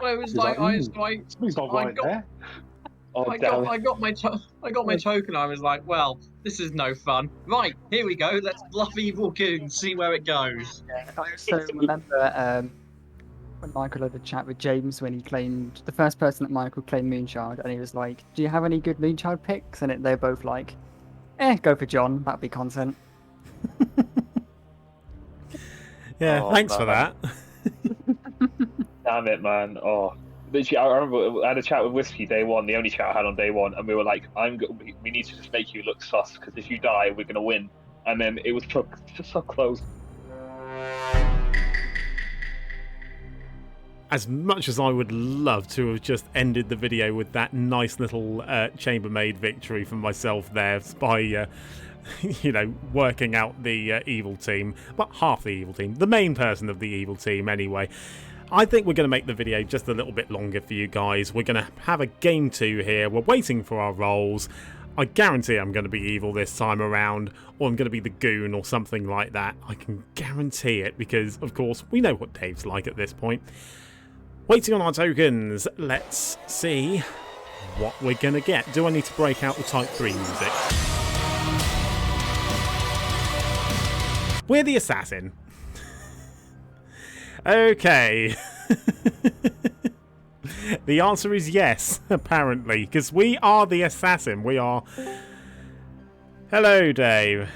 Well, it was He's like, he's not right there. I got my token. I was like, well, this is no fun. Right, here we go. Let's bluff evil goon. See where it goes. I also remember when Michael had a chat with James when he claimed the first person that Michael claimed Moonchild, and he was like, "Do you have any good Moonchild picks?" And they're both like, "Go for John. That'd be content." Yeah, thanks for that. Damn it, man. Oh, literally, I remember I had a chat with Whiskey day one, the only chat I had on day one, and we were like, we need to just make you look sus, because if you die, we're going to win. And then it was just so close. As much as I would love to have just ended the video with that nice little chambermaid victory for myself there by, working out the evil team, but half the evil team, the main person of the evil team anyway. I think we're going to make the video just a little bit longer for you guys. We're going to have a game 2 here. We're waiting for our rolls. I guarantee I'm going to be evil this time around, or I'm going to be the goon or something like that. I can guarantee it because, of course, we know what Dave's like at this point. Waiting on our tokens. Let's see what we're going to get. Do I need to break out the Type 3 music? We're the assassin. Okay. The answer is yes, apparently, because we are the assassin. We are... Hello, Dave.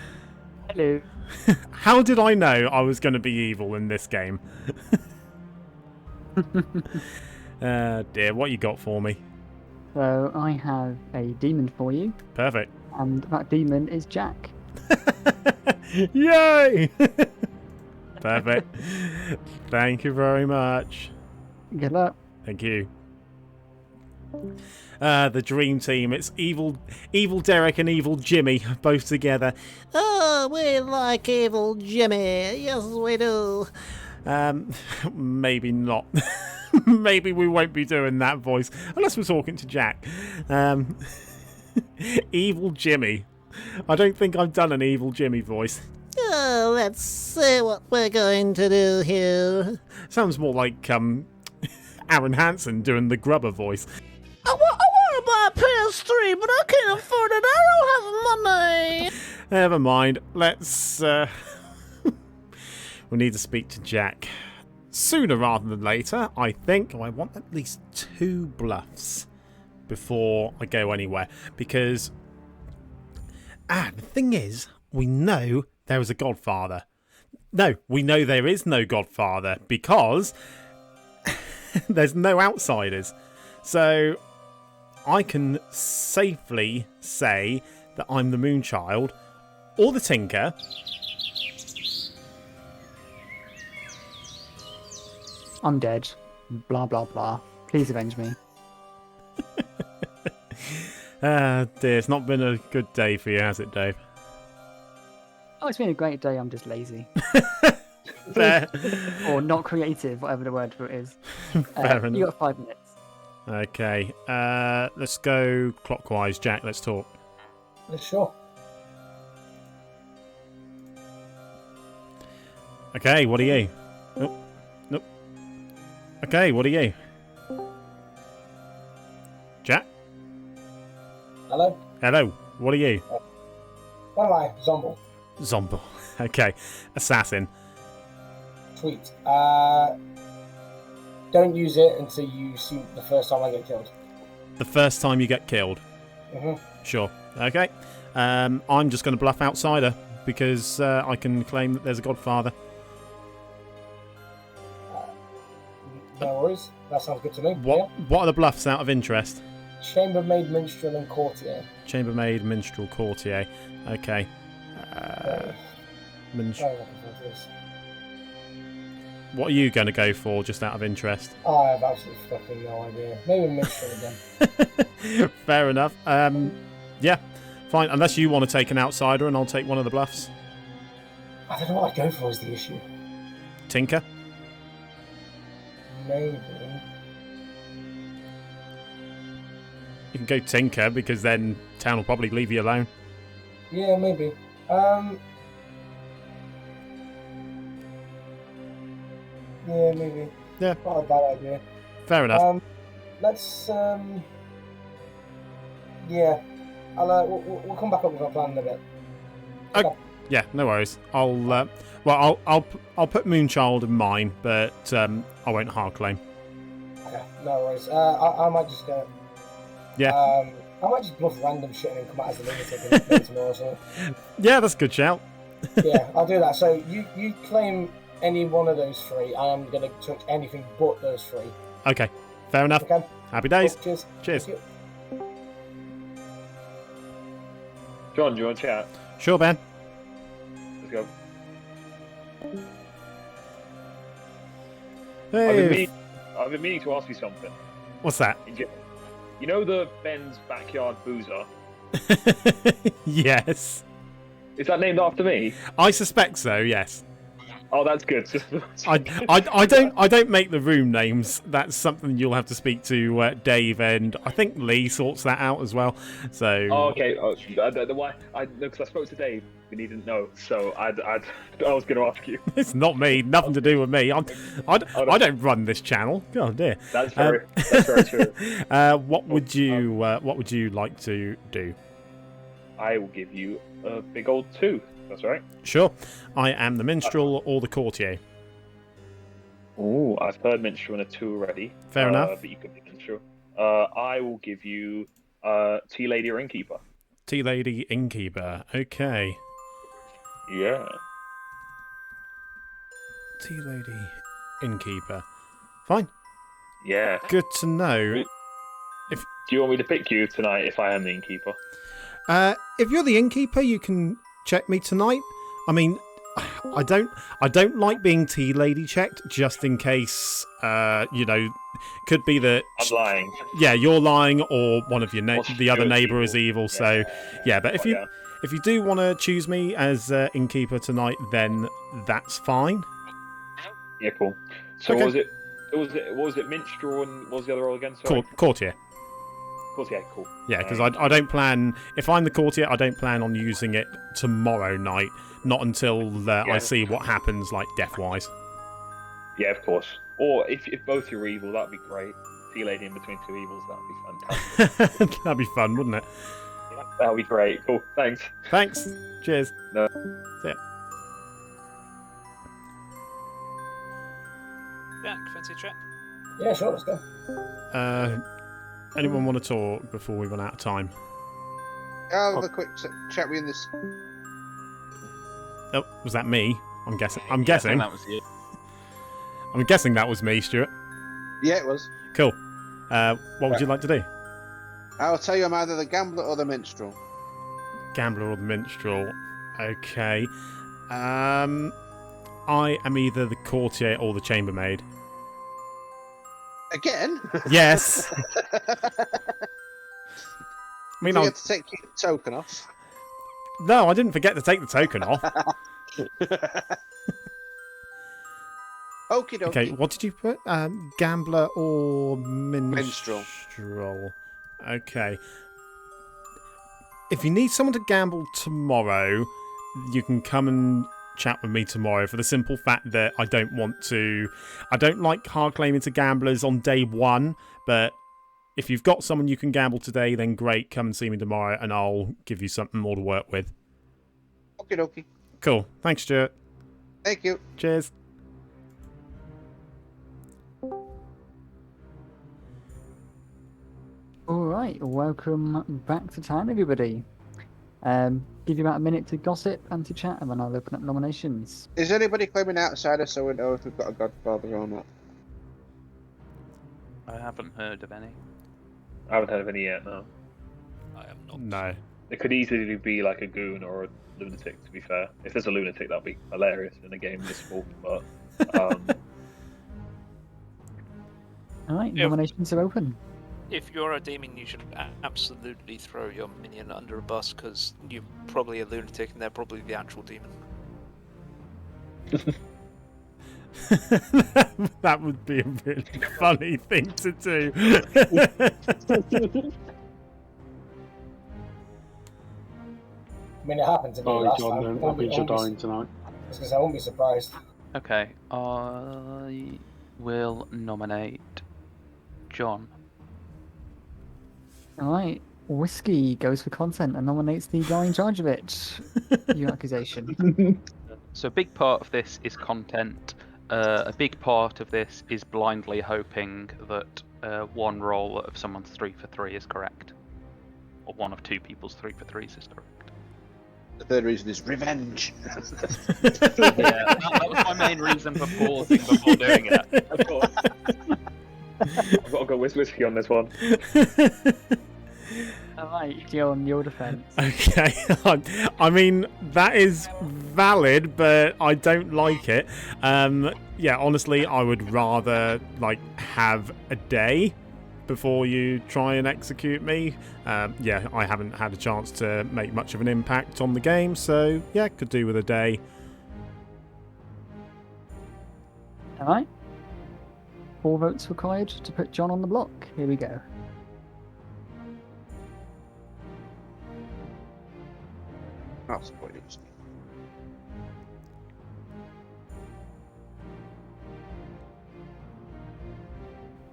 Hello. How did I know I was going to be evil in this game? Dear, what you got for me? So I have a demon for you. Perfect. And that demon is Jack. Yay! Perfect. Thank you very much. Good luck. Thank you. The dream team. It's evil Derek and evil Jimmy both together. Oh, we like evil Jimmy. Yes, we do. Maybe not. Maybe we won't be doing that voice unless we're talking to Jack. Evil Jimmy. I don't think I've done an evil Jimmy voice. Oh, let's see what we're going to do here. Sounds more like Aaron Hansen doing the grubber voice. I want to buy a PS3, but I can't afford it. I don't have money. Never mind. Let's... we need to speak to Jack. Sooner rather than later, I think. I want at least 2 bluffs before I go anywhere. Because... the thing is, we know there is a godfather. No, we know there is no godfather because there's no outsiders. So I can safely say that I'm the Moonchild or the Tinker. I'm dead. Blah, blah, blah. Please avenge me. Dear, it's not been a good day for you, has it, Dave? Oh, it's been a great day. I'm just lazy. Fair. Or not creative, whatever the word for it is. Fair enough. You got 5 minutes. Okay. Let's go clockwise, Jack. Let's talk. Yeah, sure. Okay, what are you? Nope. Nope. Okay, what are you? Jack? Hello? Hello, what are you? What am I? Zombo. Zombo. Okay. Assassin. Sweet. Don't use it until you see the first time I get killed. The first time you get killed? Mm-hmm. Sure. Okay. I'm just going to bluff outsider because I can claim that there's a godfather. No worries. That sounds good to me. What are the bluffs out of interest? Chambermaid, Minstrel, and Courtier. Chambermaid, Minstrel, Courtier. Okay. Very looking forward to this. What are you going to go for, just out of interest? I have absolutely fucking no idea. Maybe minstrel again. Fair enough. Yeah, fine. Unless you want to take an outsider, and I'll take one of the bluffs. I don't know what I'd go for is the issue. Tinker. Maybe. You can go Tinker, because then town will probably leave you alone. Yeah, maybe. Yeah, maybe. Yeah. Not a bad idea. Fair enough. Let's. Yeah. We'll come back up with our plan in a bit. Okay. Yeah, no worries. I'll put Moonchild in mine, but I won't hard claim. Okay, no worries. I might just go. Yeah. I might just bluff random shit and then come out as a lunatic and tomorrow or something. Yeah, that's a good shout. Yeah, I'll do that. So you claim any one of those three. I am gonna touch anything but those three. Okay, fair enough. Okay. Happy days. Cool. Cheers. Cheers. John, do you want to chat? Sure, Ben. Let's go. Hey. I've been meaning to ask you something. What's that? You know the Ben's Backyard Boozer? Yes. Is that named after me? I suspect so. Yes. Oh, that's good. I don't make the room names. That's something you'll have to speak to Dave, and I think Lee sorts that out as well. So. Oh, okay. Why? Because I spoke to Dave and he didn't know, so I was going to ask you. It's not me. Nothing to do with me. I don't run this channel. Oh dear. That's very true. What would you like to do? I will give you a big old 2. That's right. Sure. I am the minstrel or the courtier. Oh, I've heard minstrel in a 2 already. Fair enough. But you could be minstrel. I will give you Tea Lady or Innkeeper. Tea Lady, Innkeeper. Okay. Yeah. Tea Lady, Innkeeper. Fine. Yeah. Good to know. Do you want me to pick you tonight if I am the Innkeeper? If you're the Innkeeper, you can check me tonight. I mean, I don't like being Tea Lady checked, just in case. Could be that I'm lying. Yeah, you're lying, or one of your the other neighbour is evil. So, yeah. But if you do want to choose me as Innkeeper tonight, then that's fine. Yeah, cool. So Okay. was it minstrel and what was the other role again? Sorry. Courtier. Courtier, cool. Yeah, because I don't plan. If I'm the courtier, I don't plan on using it tomorrow night. Not until I see what happens, like death-wise. Yeah, of course. Or if both are evil, that'd be great. Tea Lady in between 2 evils, that'd be fantastic. That'd be fun, wouldn't it? Yeah, that'd be great. Cool. Thanks. Thanks. Cheers. No. See ya. Jack, fancy a chat? Yeah, sure. Let's go. Anyone want to talk before we run out of time? I'll have a quick chat with you in this. Oh, was that me? I'm guessing. I'm Yeah, I guessing. think that was you. I'm guessing that was me, Stuart. Yeah, it was. Cool. What would you like to do? I'll tell you, I'm either the gambler or the minstrel. Gambler or the minstrel? Okay. I am either the courtier or the chambermaid. Again? Yes. I mean, you have to take your token off. No, I didn't forget to take the token off. Okie dokie. Okay, what did you put? Gambler or Minstrel. Okay. If you need someone to gamble tomorrow, you can come and chat with me tomorrow, for the simple fact that I don't like hard claiming to gamblers on day 1, but if you've got someone you can gamble today, then great, come and see me tomorrow and I'll give you something more to work with. Okie dokie. Cool. Thanks, Stuart. Thank you. Cheers. Alright, welcome back to town, everybody. Give you about a minute to gossip and to chat, and then I'll open up nominations. Is anybody claiming outsider so we know if we've got a godfather or not? I haven't heard of any. I haven't heard of any yet, no. I am not. No. It could easily be like a goon or a lunatic. To be fair, if there's a lunatic, that'd be hilarious in a game this small. But All right, Yeah. nominations are open. If you're a demon, you should absolutely throw your minion under a bus because you're probably a lunatic and they're probably the actual demon. That would be a really funny thing to do. I mean, it happened to me Sorry, last John, time. that means you're dying tonight. Because I won't be surprised. Okay, I will nominate John. All right, Whiskey goes for content and nominates the guy in charge of it. Your accusation. So a big part of this is content. A big part of this is blindly hoping that one roll of someone's 3 for 3 is correct. Or one of two people's 3 for 3s is correct. The third reason is revenge. Yeah, that was my main reason for pausing before doing it. of course, I've got to go with Whiskey on this one. All right, John, your defense. Okay, I mean that is valid, but I don't like it. Yeah, honestly, I would rather like have a day before you try and execute me. Yeah, I haven't had a chance to make much of an impact on the game, so yeah, could do with a day. All right. 4 votes required to put John on the block. Here we go. That's quite interesting.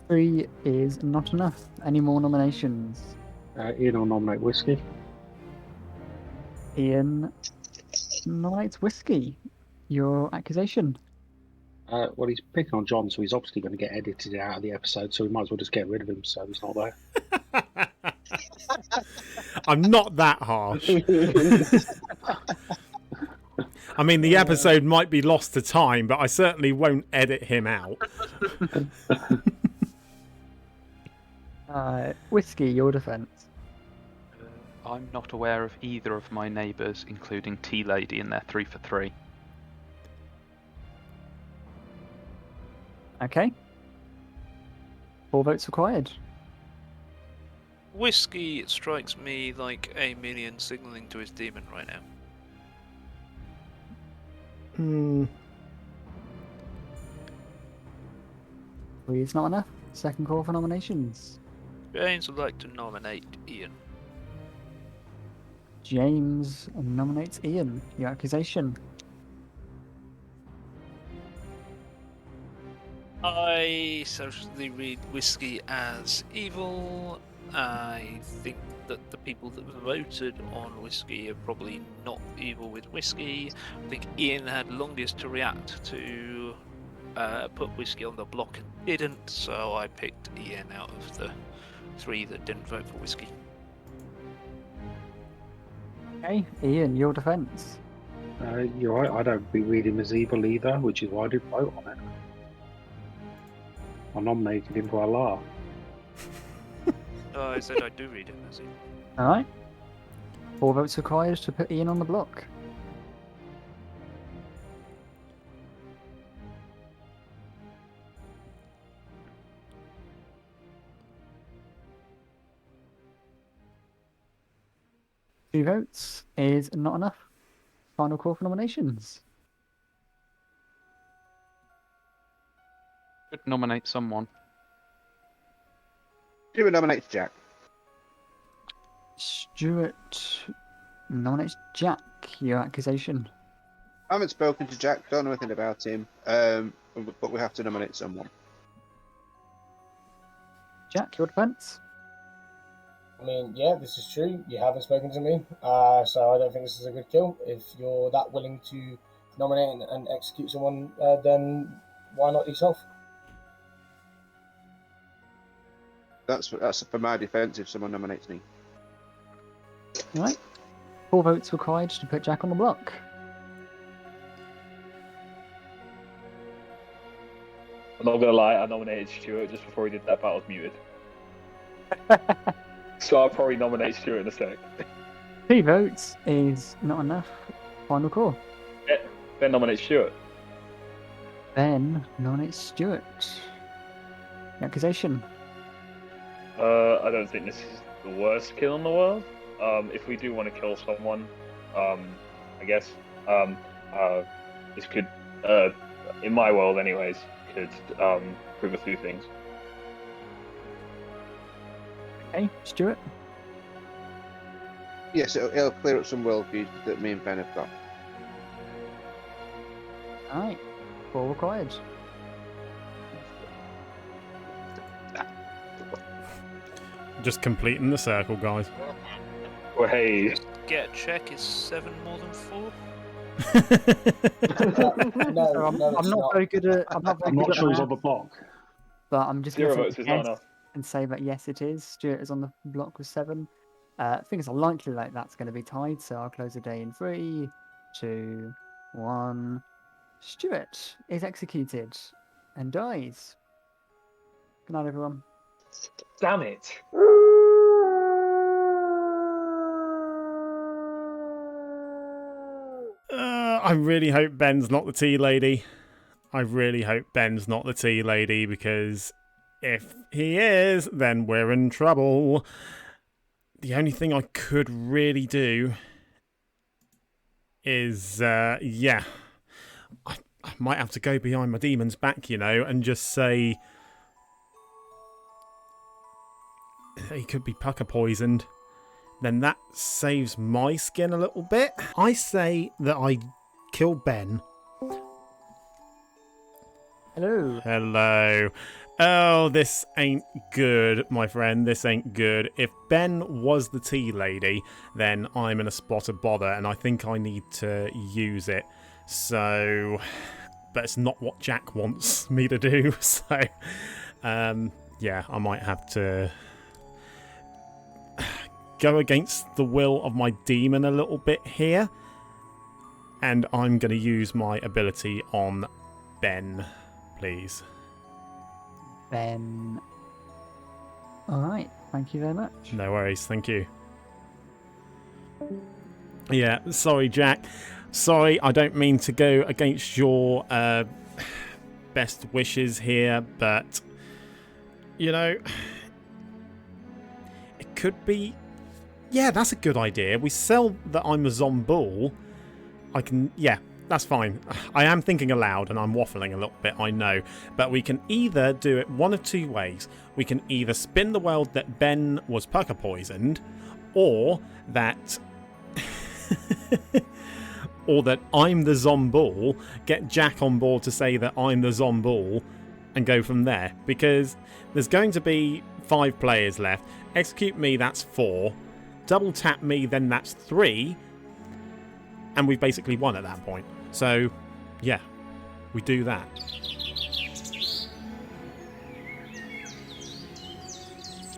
3 is not enough. Any more nominations? Ian will nominate Whiskey. Ian nominates Whiskey. Your accusation. Well, he's picking on John, so he's obviously going to get edited out of the episode, so we might as well just get rid of him so he's not there. I'm not that harsh. I mean, the episode might be lost to time, but I certainly won't edit him out. Whiskey, your defense. I'm not aware of either of my neighbours, including Tea Lady, in their 3 for 3. Okay. 4 votes required. Whiskey strikes me like a minion signaling to his demon right now. Hmm. 3 is not enough. Second call for nominations. James would like to nominate Ian. James nominates Ian. Your accusation. I socially read Whiskey as evil. I think that the people that voted on Whiskey are probably not evil with Whiskey. I think Ian had longest to react to put Whiskey on the block and didn't, so I picked Ian out of the 3 that didn't vote for Whiskey. Okay, Ian, your defense. You're right, I don't read him as evil either, which is why I didn't vote on it. I nominated him for a laugh. I said I do read it as evil. Alright. 4 votes required to put Ian on the block. Two votes is not enough. Final call for nominations. Should nominate someone. Stuart nominates Jack. Stuart nominates Jack. Your accusation. I haven't spoken to Jack, don't know anything about him, but we have to nominate someone. Jack, your defense. I mean, yeah, this is true. You haven't spoken to me, so I don't think this is a good kill. If you're that willing to nominate and execute someone, then why not yourself? That's for my defence if someone nominates me. Alright. 4 votes required to put Jack on the block. I'm not gonna lie, I nominated Stuart just before he did that, but I was muted. So I'll probably nominate Stuart in a sec. 2 votes is not enough. Final call. Ben nominates Stuart. Ben nominates Stuart. The accusation. I don't think this is the worst kill in the world. If we do want to kill someone, I guess this could, in my world anyways, could prove a few things. Okay, Stuart. Yes, it'll clear up some worldviews that me and Ben have got. Alright. 4 required. Just completing the circle, guys. Well, hey. Get a check, is 7 more than 4? No, I'm no, it's not very good at. I'm not sure he's on the block. But I'm just 0 going votes to is not enough. and say that yes, it is. Stuart is on the block with 7. Things are likely like that's going to be tied, so I'll close the day in 3, 2, 1. Stuart is executed and dies. Good night, everyone. Damn it. I really hope Ben's not the tea lady. I really hope Ben's not the tea lady, because if he is, then we're in trouble. The only thing I could really do is, yeah, I might have to go behind my demon's back, you know, and just say he could be pucker poisoned. Then that saves my skin a little bit. I say that I kill Ben. Hello. Hello. Oh, this ain't good, my friend. This ain't good. If Ben was the tea lady, then I'm in a spot of bother, and I think I need to use it. So, but it's not what Jack wants me to do. So, yeah, I might have to go against the will of my demon a little bit here. And I'm going to use my ability on Ben, please. Ben. Alright, thank you very much. No worries, thank you. Yeah, sorry, Jack. Sorry, I don't mean to go against your best wishes here, but, you know, it could be... Yeah, that's a good idea. We sell that I'm a zombie. I can... Yeah, that's fine. I am thinking aloud and I'm waffling a little bit, I know. But we can either do it one of 2 ways. We can either spin the world that Ben was pucker poisoned, or that... or that I'm the zombie, get Jack on board to say that I'm the zombie, and go from there. Because there's going to be 5 players left. Execute me, that's 4. Double tap me, then that's 3. And we've basically won at that point. So, yeah, we do that.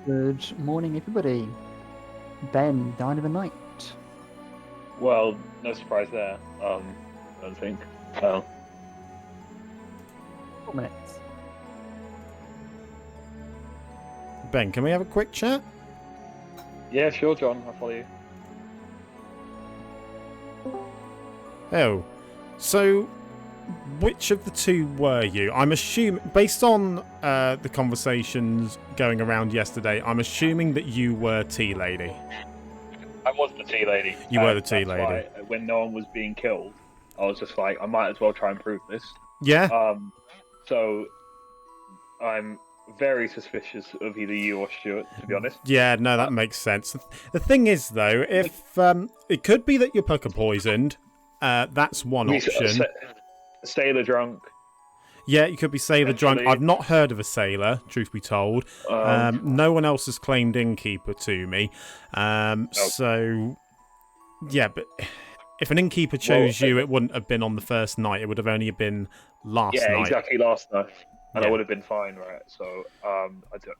Good morning, everybody. Ben died of the night. Well, no surprise there. I don't think. Well, 4 minutes. Ben, can we have a quick chat? yeah, sure, John. I'll follow you. Oh, so which of the 2 were you? I'm assuming, based on the conversations going around yesterday, I'm assuming that you were tea lady. I was the tea lady. You were the tea That's lady. why, when no one was being killed, I was just like, I might as well try and prove this. Yeah? So I'm very suspicious of either you or Stuart, to be honest. Yeah, no, that makes sense. The thing is, though, if it could be that you're pucker poisoned, that's one option. Sailor drunk. Yeah, you could be sailor drunk. I've not heard of a sailor, truth be told. No one else has claimed innkeeper to me. So, yeah, but if an innkeeper chose you, it wouldn't have been on the first night. It would have only been last night. Yeah, exactly, last night. And Yeah. I would have been fine, right? So, I don't.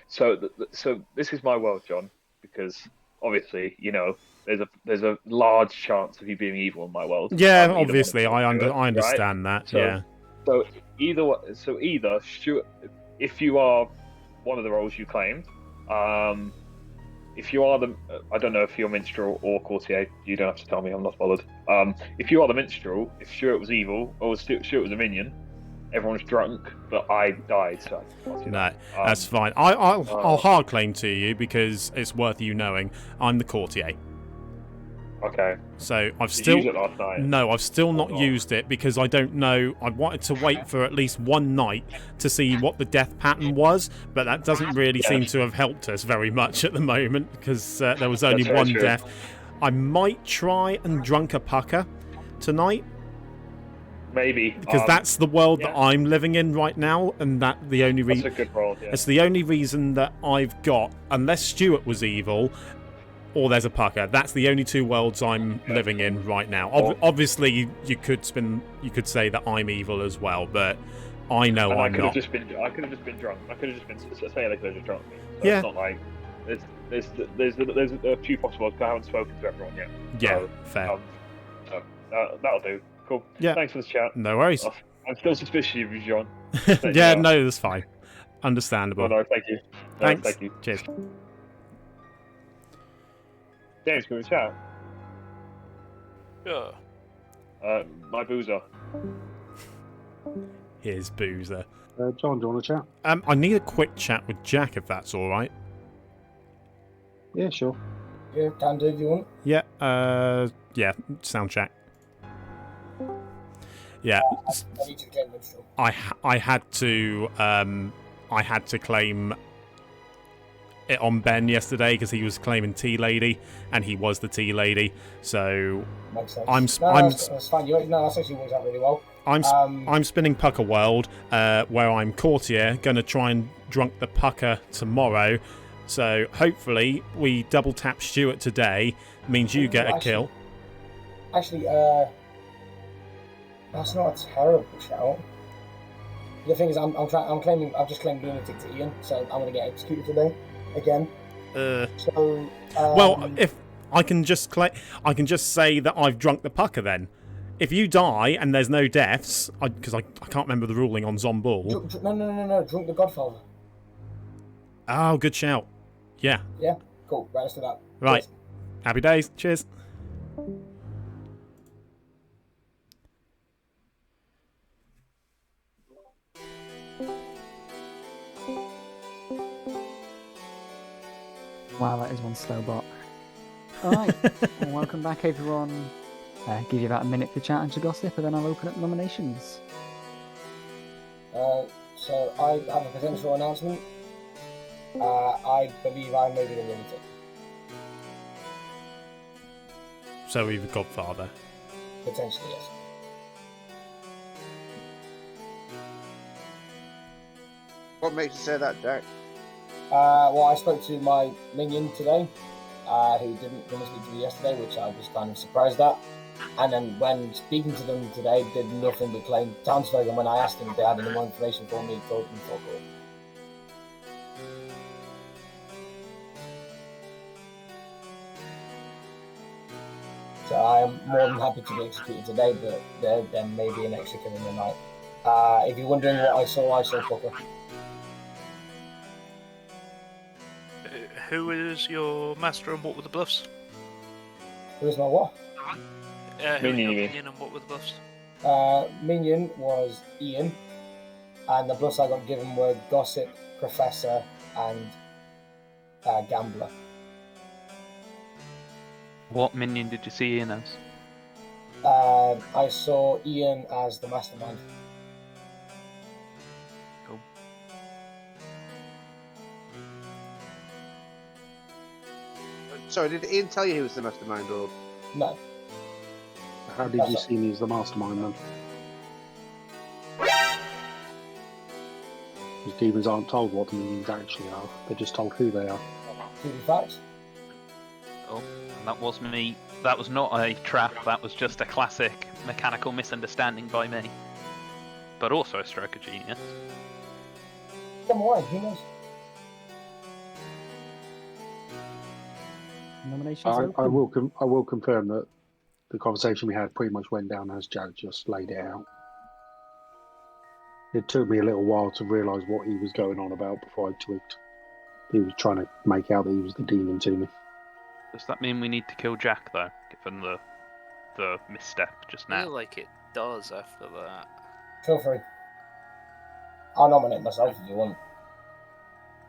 So this is my world, John, because obviously, you know, there's a large chance of you being evil in my world. Yeah, obviously, I understand right? that. So, yeah. So either Stuart, if you are one of the roles you claimed, if you are the, I don't know if you're minstrel or courtier. You don't have to tell me. I'm not bothered. If you are the minstrel, if Stuart was evil or Stuart was a minion, everyone's drunk, but I died, so no, that's fine. I'll hard claim to you because it's worth you knowing. I'm the courtier. Okay. So I've Did still you use it last night? No, I've still not used it because I don't know. I wanted to wait for at least one night to see what the death pattern was, but that doesn't really seem to have helped us very much at the moment because there was only one death. I might try and drunk a pucker tonight. Maybe because that's the world that I'm living in right now, and that the only reason. That's a good roll. Yeah. It's the only reason that I've got, unless Stuart was evil, or there's a pucker. That's the only two worlds I'm living in right now. Obviously, you could say that I'm evil as well, but I know I'm not. I could have just been drunk. I could have just been saying they could have just drunk me. So yeah. It's not like there's a few possibilities. I haven't spoken to everyone yet. Yeah. So, fair. That'll do. Cool. Yeah. Thanks for the chat. No worries. I'm still suspicious of you, John. Yeah. No, that's fine. Understandable. Oh, no, thank you. No, Thanks. Thank you. Cheers. James, can we chat? Yeah. My boozer. Here's Boozer. John, do you want to chat? I need a quick chat with Jack, if that's all right. Yeah, sure. Yeah, can do if you want. Yeah. Yeah. Sound check. Yeah. I need to claim minstrel. I had to claim it on Ben yesterday because he was claiming Tea Lady, and he was the Tea Lady. So makes sense. That's fine. That's actually works out really well. I'm spinning Pucker World, where I'm courtier, gonna try and drunk the Pucker tomorrow. So hopefully we double tap Stuart today. Means you get a kill. Actually, that's not a terrible shout. The thing is, I've just claimed lunatic to Ian, so I'm gonna get executed today again. Well, if I can just say that I've drunk the Pucker then. If you die and there's no deaths, because I can't remember the ruling on Zomball. No, drunk the Godfather. Oh, good shout. Yeah. Yeah, cool. Right, let's do that. Right. Cheers. Happy days. Cheers. Wow, that is one slow bot. Alright, well, welcome back everyone. Give you about a minute to chat and to gossip, and then I'll open up nominations. So I have a potential announcement. I believe I may be the lunatic. So we've Godfather. Potentially, yes. What makes you say that, Jack? Well, I spoke to my minion today, who didn't want to speak to me yesterday, which I was kind of surprised at. And then when speaking to them today, did nothing but claim townsfolk. And when I asked them if they had any more information for me, told them fuck all. So I am more than happy to be executed today, but there may be an extra kill in the night. If you're wondering what I saw Pucker. Who is your master and what were the bluffs? Who is my what? Minion and what were the bluffs? Minion was Ian, and the bluffs I got given were Gossip, Professor, and Gambler. What minion did you see Ian as? I saw Ian as the mastermind. Cool. Sorry, did Ian tell you he was the mastermind, or...? No. How did you see me as the mastermind then? Because demons aren't told what the minions actually are, they're just told who they are. To be facts. Oh, that was me. That was not a trap, that was just a classic mechanical misunderstanding by me. But also a stroke of genius. Come on, who knows? Nominations I will confirm that the conversation we had pretty much went down as Jack just laid it out. It took me a little while to realise what he was going on about before I twigged. He was trying to make out that he was the demon to me. Does that mean we need to kill Jack though, given the misstep just I feel now? like it does after that. Feel free. I'll nominate myself if you want.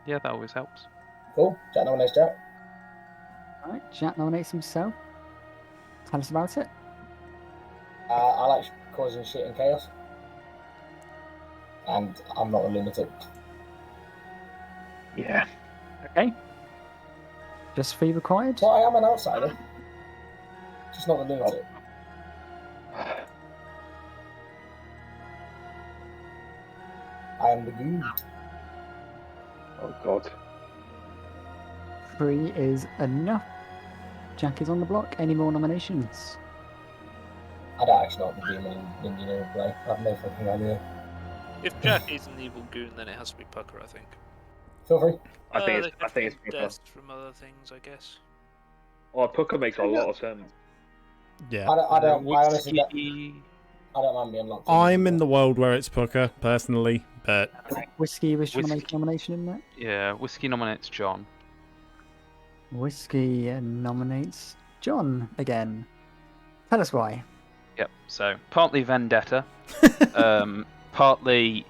Yeah, that always helps. Cool. Jack nominates Jack. Alright, Jack nominates himself. Tell us about it. I like causing shit and chaos. And I'm not a lunatic. Yeah. Okay. Just fee required. Well, I am an outsider. Just not a lunatic. I am the goon. Oh God. 3 is enough. Jack is on the block. Any more nominations? I don't actually know what the demon engineer will play. I have no fucking idea. If Jack is an evil goon, then it has to be Pucker, I think. Feel free. I think They it's could Pucker. be deaths from other things, I guess. Oh, Pucker makes a lot of sense. Yeah. I honestly don't. Whiskey. I don't mind being locked. I'm in the world where it's Pucker, personally, but Whiskey was trying to make Whiskey. a nomination in that. Yeah, Whiskey nominates John. Whiskey nominates John again. Tell us why. Yep. So partly vendetta, partly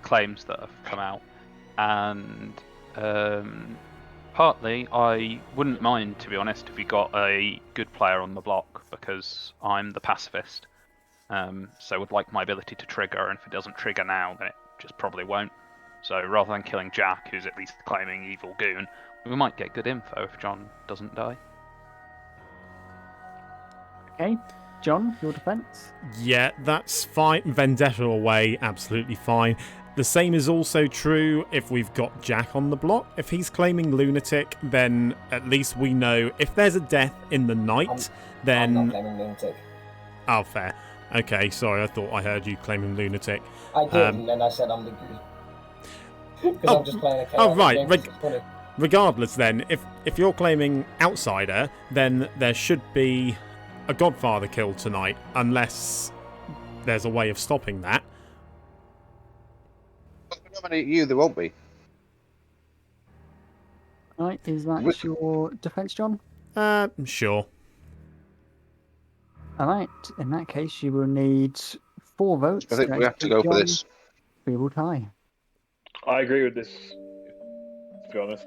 claims that have come out, and partly I wouldn't mind, to be honest, if we got a good player on the block, because I'm the pacifist. So would like my ability to trigger, and if it doesn't trigger now, then it just probably won't. So rather than killing Jack, who's at least claiming evil goon, we might get good info if John doesn't die. Okay. John, your defense? yeah, that's fine. Vendetta away, absolutely fine. The same is also true if we've got Jack on the block. If he's claiming lunatic, then at least we know if there's a death in the night, I'm then... not claiming lunatic. Oh, fair. Okay, sorry, I thought I heard you claiming lunatic. I did, and then I said I'm the goon. Because I'm just playing a chaotic right. game 'cause it's funny. Regardless, then, if you're claiming outsider, then there should be a Godfather kill tonight, unless there's a way of stopping that. If we nominate you, there won't be. Right, is that Which- your defense, John? Sure. Alright, in that case, you will need 4 votes. I think we have to go for John. this. We will tie. I agree with this. To be honest.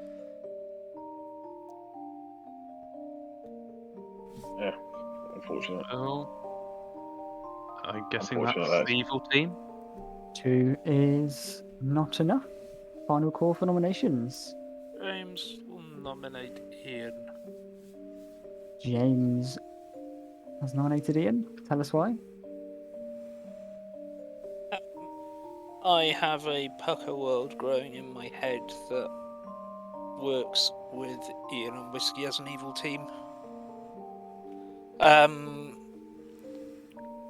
Yeah. Unfortunate. Well, I'm guessing that's Unfortunate, the evil team. 2 is not enough. Final call for nominations. James will nominate Ian. James has nominated Ian. Tell us why. I have a Pucker world growing in my head that works with Ian and Whiskey as an evil team.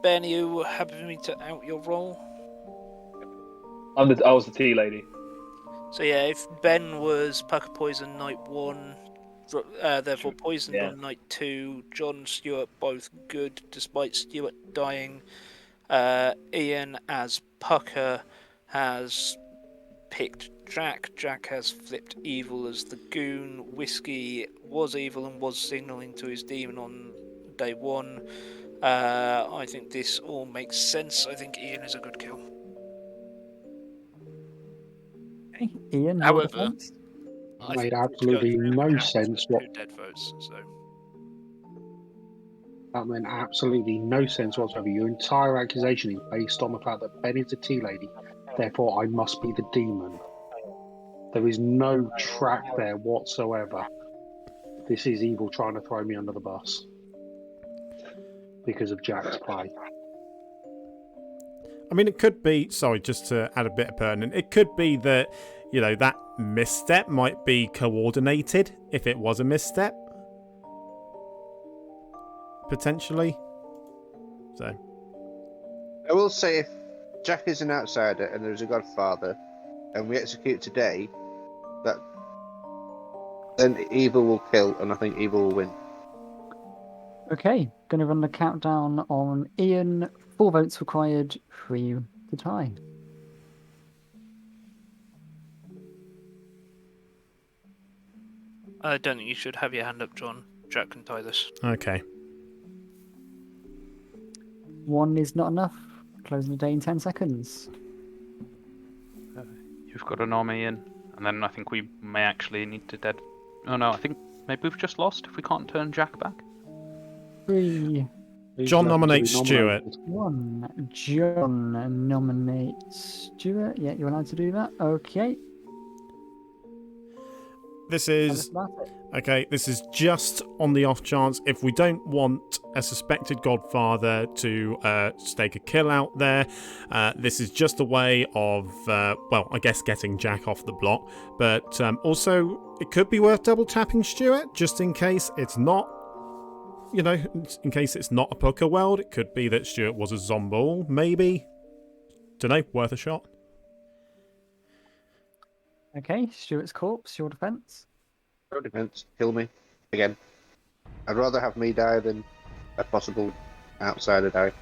Ben, you happy for me to out your role? I was the tea lady. So yeah, if Ben was Pucker Poison Night 1, therefore poisoned on Night 2, John, Stuart both good, despite Stuart dying. Ian as Pucker has picked Jack. Jack has flipped evil as the goon. Whiskey was evil and was signalling to his demon on day 1. I think this all makes sense. I think Ian is a good kill. Okay. Ian, your However, defense? I Made think absolutely going no counts sense for what 2 dead votes. So that made absolutely no sense whatsoever. Your entire accusation is based on the fact that Ben is a tea lady, therefore I must be the demon. There is no track there whatsoever. This is evil trying to throw me under the bus because of Jack's play. I mean, it could be, sorry, just to add a bit of pertinent, it could be that, you know, that misstep might be coordinated if it was a misstep. Potentially. So. I will say if Jack is an outsider and there's a Godfather and we execute today, that then evil will kill and I think evil will win. Okay, going to run the countdown on Ian. 4 votes required for you to tie. I don't think you should have your hand up, John. Jack can tie this. Okay. 1 is not enough. Closing the day in 10 seconds. You've got an army in, and then I think we may actually need to dead. Oh no, I think maybe we've just lost if we can't turn Jack back. 3, John nominates Stuart. 1. John nominates Stuart. Yeah, you're allowed to do that. Okay. This is okay. This is just on the off chance if we don't want a suspected godfather to stake a kill out there. This is just a way of, well, I guess getting Jack off the block, but also it could be worth double tapping Stuart just in case it's not. You know, in case it's not a poker world, it could be that Stuart was a zombie. Maybe. Don't know. Worth a shot. Okay, Stuart's corpse, your defense. Your defense. Kill me. Again. I'd rather have me die than a possible outsider die.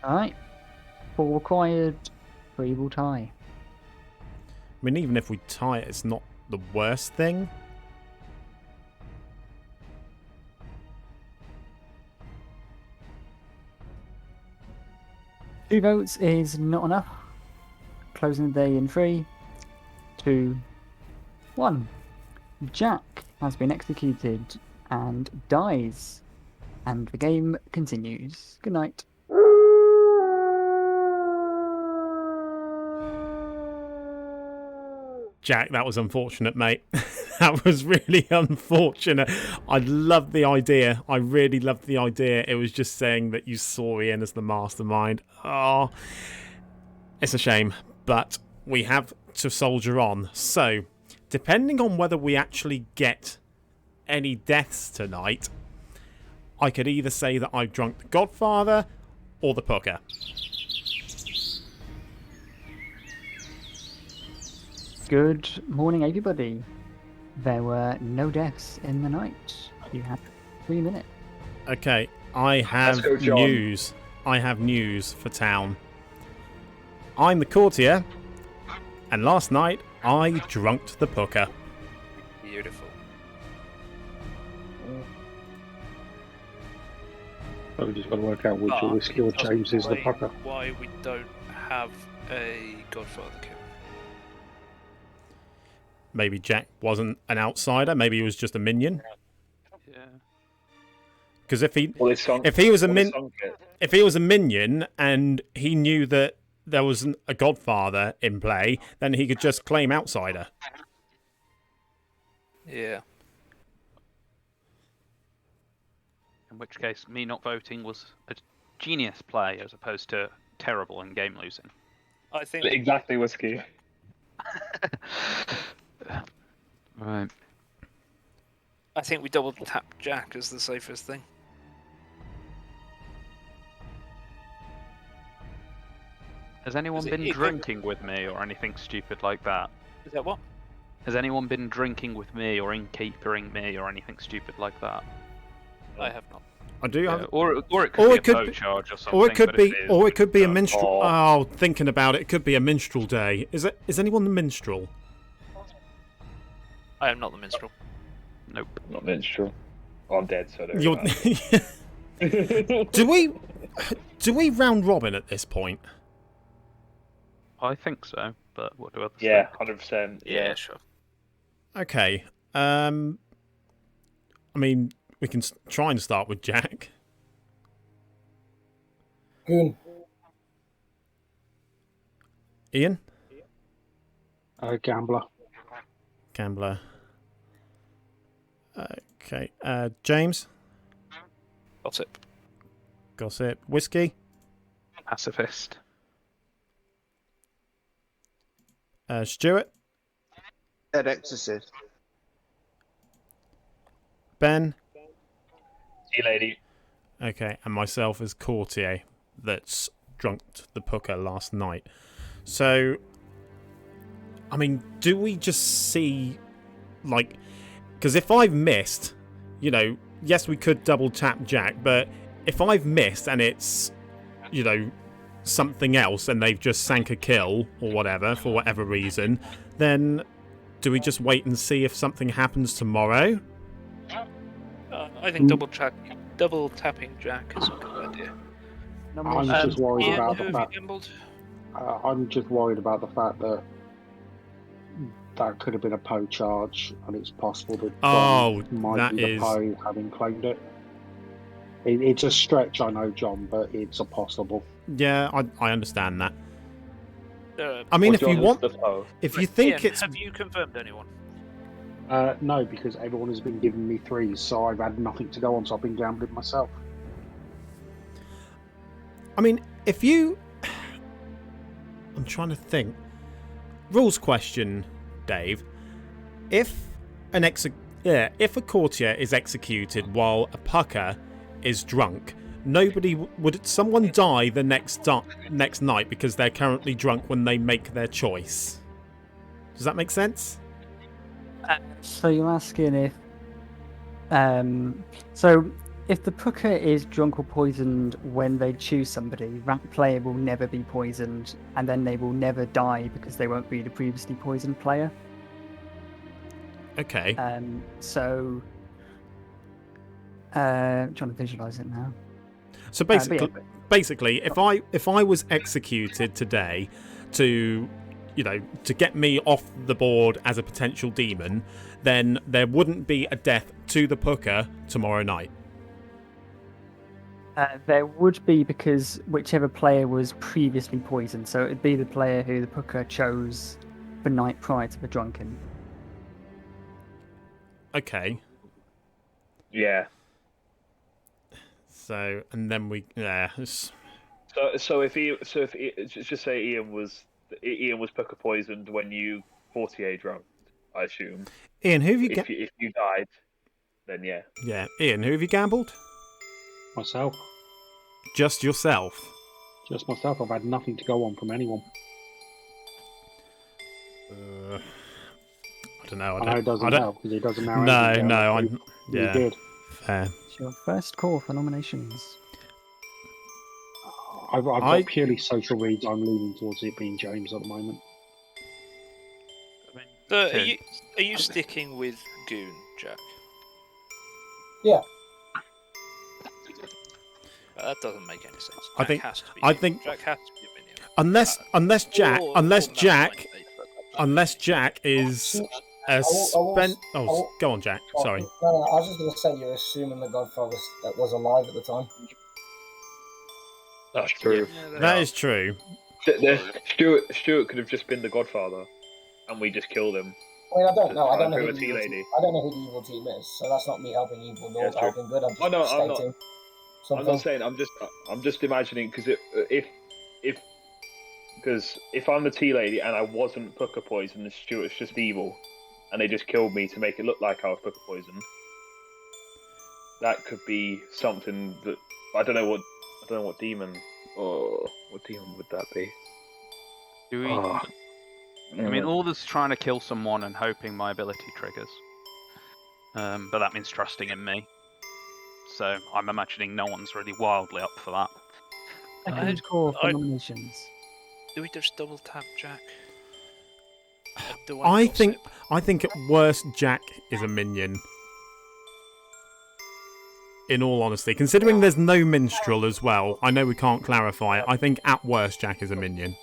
Alright. 4 required. 3 will tie. I mean, even if we tie it, it's not the worst thing. Two votes is not enough. Closing the day in 3, 2, 1. Jack has been executed and dies. And the game continues. Good night. Jack, that was unfortunate, mate. That was really unfortunate. I loved the idea. I really loved the idea. It was just saying that you saw Ian as the mastermind. Oh, it's a shame, but we have to soldier on. So, depending on whether we actually get any deaths tonight, I could either say that I've drunk the Godfather or the Pooker. Good morning, everybody. There were no deaths in the night. You have 3 minutes. Okay, I have Let's go, John. news. I have news for town. I'm the courtier, and last night I drunked the Pooker. Beautiful. So we just got to work out which whiskey or James is the pucker. Why we don't have a Godfather kill? Maybe Jack wasn't an outsider. Maybe he was just a minion. Yeah. Because if he If was a minion and he knew that there was a Godfather in play, then he could just claim outsider. Yeah. In which case, me not voting was a genius play as opposed to terrible in game losing. I think exactly, whiskey. Right. I think we double tap Jack as the safest thing. Has anyone been drinking with me or anything stupid like that? Is that what? Has anyone been drinking with me or innkeepering me or anything stupid like that? I have not. I do have, or it could be a boat charge or something. or it could be a minstrel. Oh, thinking about it, it could be a minstrel day. Is anyone the minstrel? I am not the minstrel. Nope. Not minstrel. Oh, I'm dead, so there You're... Do we round robin at this point? I think so, but what do others Yeah, think? 100%. Yeah, sure. Okay. I mean, we can try and start with Jack. Goon. Ian? Gambler. Gambler. Okay. James? Gossip. Gossip. Whiskey? Pacifist. Stuart? Dead exorcist. Ben? See you, lady. Okay, and myself as courtier that's drunk the Pooker last night. So, I mean, do we just see, like, because if I've missed, you know, yes, we could double tap Jack, but if I've missed and it's, you know, something else and they've just sank a kill or whatever for whatever reason, then do we just wait and see if something happens tomorrow? I think double tapping Jack is a good idea. I'm just worried Ian, about who the have you fact. gambled? I'm just worried about the fact that that could have been a Poe charge, and it's possible that John might that be the is- Poe having claimed it. It's a stretch, I know, John, but it's a possible. Yeah, I understand that. Uh, I mean, Or if you John is want, the Poe. if you think Ian, it's have you confirmed anyone? No, because everyone has been giving me threes, so I've had nothing to go on, so I've been gambling myself. I mean, if you... I'm trying to think. Rules question, Dave. If if a courtier is executed while a pucker is drunk, would someone die the next night because they're currently drunk when they make their choice? Does that make sense? So you're asking if, so if the pucker is drunk or poisoned when they choose somebody, that player will never be poisoned, and then they will never die because they won't be the previously poisoned player. Okay. So, I'm trying to visualize it now. So basically, if I was executed today to get me off the board as a potential demon, then there wouldn't be a death to the pucker tomorrow night. There would be, because whichever player was previously poisoned, so it'd be the player who the pucker chose the night prior to the drunken. Okay. Yeah. So, and then So if just say Ian was pucker poisoned when you 48 drunk, I assume. Ian, who have you if you died, then yeah. Yeah, Ian, who have you gambled? Myself. Just yourself? Just myself. I've had nothing to go on from anyone. I don't know. I know it doesn't help because it doesn't narrow. Yeah. Did. Fair. It's your first call for nominations. I've got purely social reads. I'm leaning towards it being James at the moment. Are you sticking with Goon, Jack? Yeah. That doesn't make any sense. I think Jack has to be a minion. Unless Jack is a spent. Go on, Jack. Sorry. No, I was just going to say you're assuming the Godfather was alive at the time. That's true. That is true. Stuart could have just been the Godfather, and we just killed him. I mean, I don't know. I don't know who the the lady. I don't know who the evil team is, so that's not me helping evil nor helping good. I'm just I'm stating something. I'm not saying. I'm just imagining because if I'm the tea lady and I wasn't pucker poisoned, and Stuart's just evil, and they just killed me to make it look like I was pucker poisoned, that could be something that I don't know what demon. Oh, what demon would that be? Do we? I mean, Alder's trying to kill someone and hoping my ability triggers. But that means trusting in me. So I'm imagining no one's really wildly up for that. Second call for nominations. Do we just double tap Jack? I think at worst Jack is a minion. In all honesty, considering there's no minstrel as well, I know we can't clarify it. I think at worst Jack is a minion.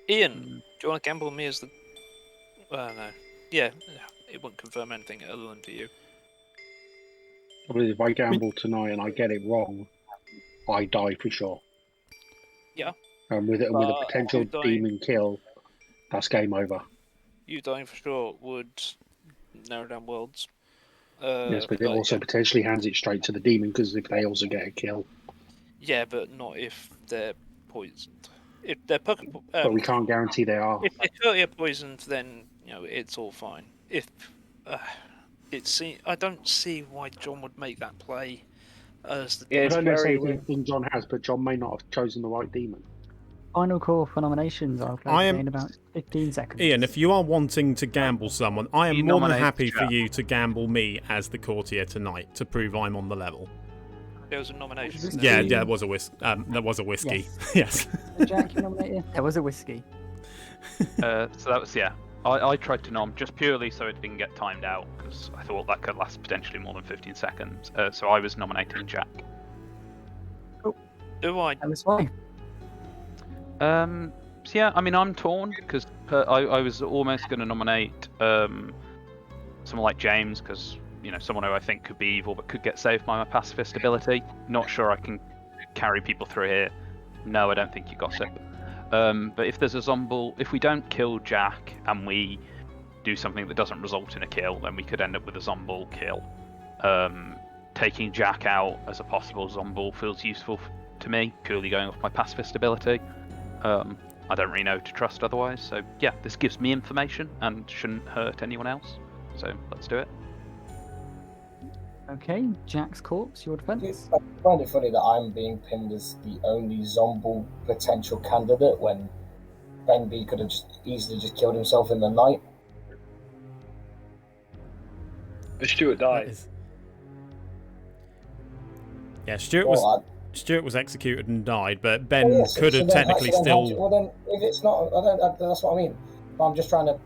Ian, do you want to gamble me as the? No. Yeah, it wouldn't confirm anything other than to you. I believe if I gamble tonight and I get it wrong, I die for sure. Yeah. And with a potential demon kill, that's game over. You dying for sure would narrow down worlds. Yes, but it also potentially hands it straight to the demon because if they also get a kill. Yeah, but not if they're poisoned. If they're but we can't guarantee they are. If they're totally poisoned, then it's all fine. If I don't see why John would make that play. As the I don't know anything John has, but John may not have chosen the right demon. Final call for nominations. I'll play in about 15 seconds. Ian, if you are wanting to gamble someone, I am more than happy for you to gamble me as the courtier tonight to prove I'm on the level. There was a nomination. Was it Yeah, whiskey? there was a there was a whiskey. Yes. Jack, you nominated? There was a whiskey. So that was, yeah. I tried to nom just purely so it didn't get timed out, because I thought that could last potentially more than 15 seconds. So I was nominating Jack. Do I? That was why. So yeah, I mean, I'm torn, because I was almost going to nominate someone like James, because, you know, someone who I think could be evil but could get saved by my pacifist ability. Not sure I can carry people through here. No, I don't think you gossip. But if there's a Zomble, if we don't kill Jack and we do something that doesn't result in a kill, then we could end up with a Zomble kill. Taking Jack out as a possible Zomble feels useful to me, purely going off my pacifist ability. I don't really know to trust otherwise, so yeah, this gives me information and shouldn't hurt anyone else. So let's do it. Okay, Jack's corpse, your defense. I find it funny that I'm being pinned as the only Zomble potential candidate when Ben B could have just easily just killed himself in the night. But Stuart died. Yeah, Stuart was executed and died, but Ben Well, could have technically still. Well, then, if it's not, that's what I mean. But I'm just trying to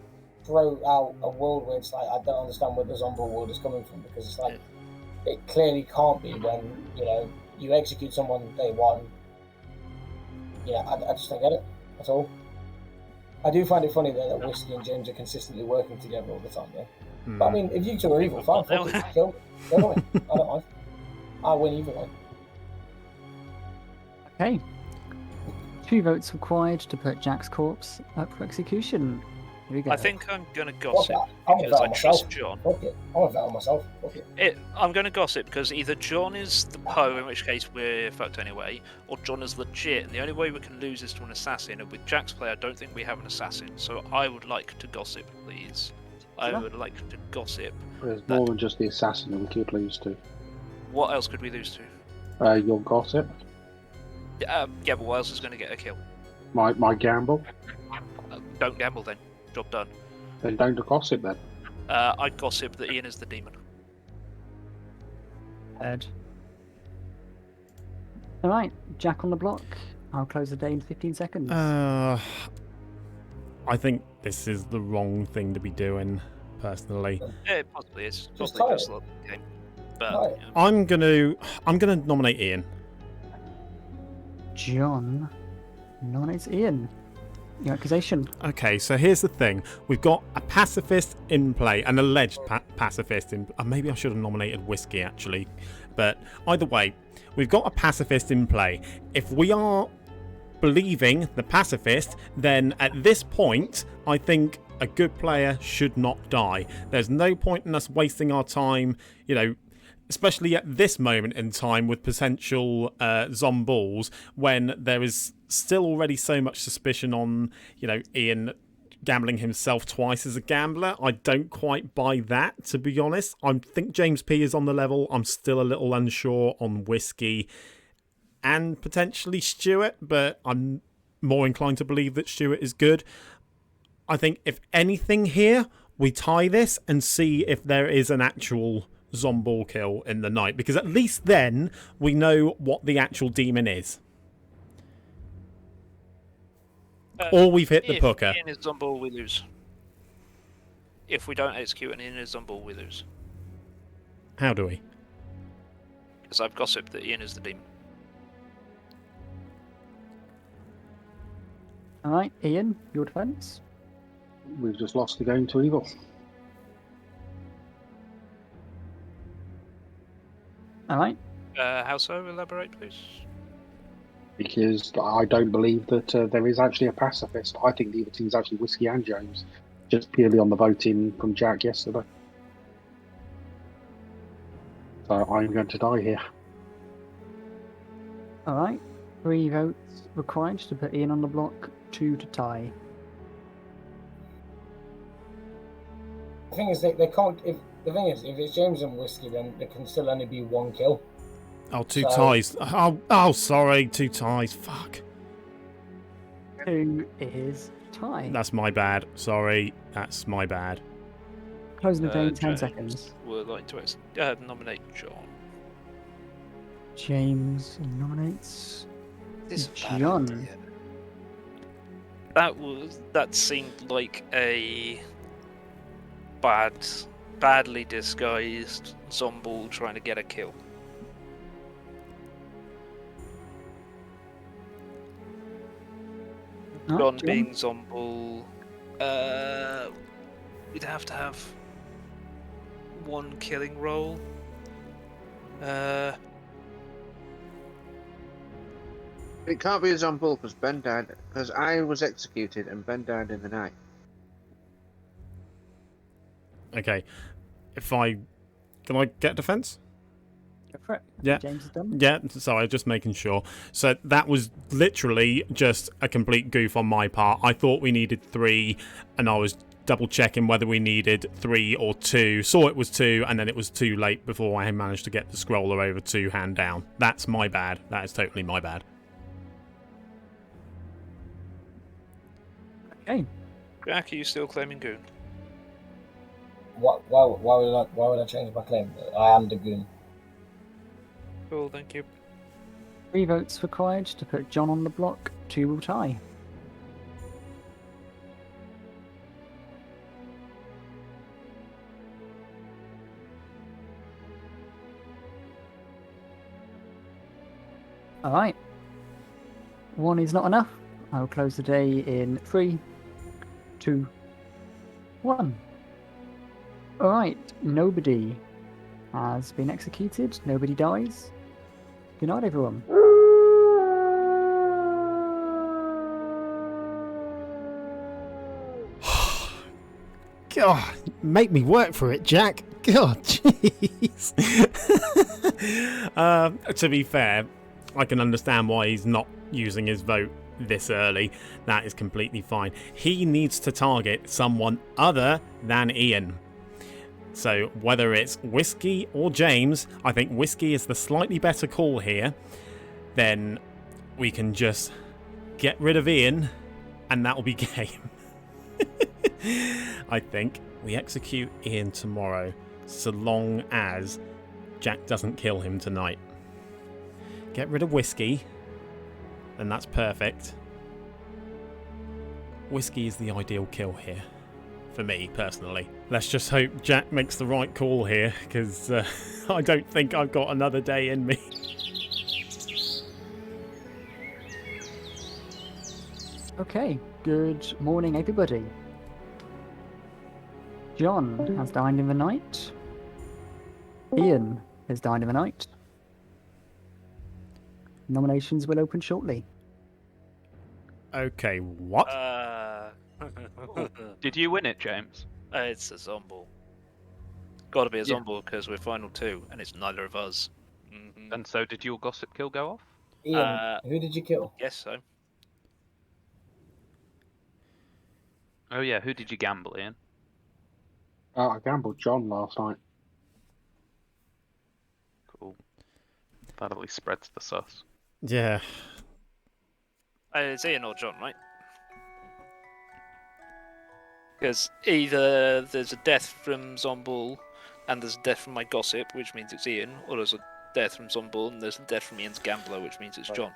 throw out a world where it's like I don't understand where the Zomble world is coming from, because it's like it clearly can't be when you execute someone day one. I just don't get it. That's all. I do find it funny though that Whiskey and James are consistently working together all the time. Yeah. But I mean, if you two are evil, fine, fuck it, kill me. I don't mind. I win either way. Okay. 2 votes required to put Jack's corpse up for execution. Here we go. I think I'm going to gossip I'm because gonna I vote trust myself. John. Fuck it. I'm gonna vote on myself. Fuck it. I'm going to gossip because either John is the Poe, in which case we're fucked anyway, or John is legit. And the only way we can lose is to an assassin. And with Jack's play, I don't think we have an assassin. So I would like to gossip, please. I would like to gossip. There's more than just the assassin that we could lose to. What else could we lose to? Your gossip. Yeah, but what else is going to get a kill? My gamble. Don't gamble then. Job done. Then don't gossip then. I gossip that Ian is the demon. Heard. Alright, Jack on the block. I'll close the day in 15 seconds. I think this is the wrong thing to be doing, personally. Yeah, it possibly is. Just Probably tie just it. a lot of the game. But Tie it. I'm gonna nominate Ian. John nominates Ian. Your accusation. Okay, so here's the thing. We've got a pacifist in play, an alleged pacifist in... maybe I should have nominated Whiskey, actually. But either way, we've got a pacifist in play. If we are believing the pacifist, then at this point, I think a good player should not die. There's no point in us wasting our time, especially at this moment in time with potential Zomballs, when there is still already so much suspicion on, Ian gambling himself twice as a gambler. I don't quite buy that, to be honest. I think James P is on the level. I'm still a little unsure on Whiskey and potentially Stuart, but I'm more inclined to believe that Stuart is good. I think if anything here, we tie this and see if there is an actual Zomball kill in the night, because at least then we know what the actual demon is. Or we've hit the pucker. If Ian is Zomball, we lose. If we don't execute an Ian is Zomball, we lose. How do we? Because I've gossiped that Ian is the demon. Alright, Ian, your defense. We've just lost the game to evil. Alright. How so? Elaborate, please. Because I don't believe that there is actually a pacifist. I think the other team's actually Whiskey and James, just purely on the voting from Jack yesterday. So I'm going to die here. Alright. 3 votes required to put Ian on the block, 2 to tie. The thing is, they can't. If it's James and Whiskey, then there can still only be 1 kill. Oh, 2 ties. Oh, sorry, 2 ties. Fuck. 2 is tie. That's my bad. Sorry, that's my bad. Closing the day in 10 James seconds. would like to nominate John. James nominates This is a bad John. idea. That seemed like a badly disguised Zomball trying to get a kill. John being Zomball, we'd have to have one killing roll. It can't be a Zomball because Ben died. Because I was executed and Ben died in the night. Okay. Can I get defense? Go for it. Yeah. James is done. Yeah, sorry, just making sure. So that was literally just a complete goof on my part. I thought we needed 3, and I was double checking whether we needed 3 or 2. Saw it was 2, and then it was too late before I managed to get the scroller over 2 hand down. That's my bad. That is totally my bad. Okay. Jack, are you still claiming goon? Why would I change my claim? I am the goon. Cool, thank you. 3 votes required to put John on the block. 2 will tie. Alright. 1 is not enough. I will close the day in 3, 2, 1. Alright, nobody has been executed. Nobody dies. Good night, everyone. God, make me work for it, Jack. God, jeez. To be fair, I can understand why he's not using his vote this early. That is completely fine. He needs to target someone other than Ian. So whether it's Whiskey or James, I think Whiskey is the slightly better call here. Then we can just get rid of Ian and that'll be game. I think we execute Ian tomorrow, so long as Jack doesn't kill him tonight. Get rid of Whiskey, and that's perfect. Whiskey is the ideal kill here, for me personally. Let's just hope Jack makes the right call here, because I don't think I've got another day in me. Okay, good morning, everybody. John has died in the night. Ian has died in the night. Nominations will open shortly. Okay, what? Did you win it, James? It's a Zomball. Gotta be a Zomball because we're final 2 and it's neither of us. Mm-hmm. And so did your gossip kill go off? Ian, who did you kill? Yes, so. Oh yeah, who did you gamble, Ian? I gambled John last night. Cool. That at least spreads the sus. Yeah. It's Ian or John, right? Because either there's a death from Zomball and there's a death from my gossip, which means it's Ian, or there's a death from Zomball and there's a death from Ian's gambler, which means it's John.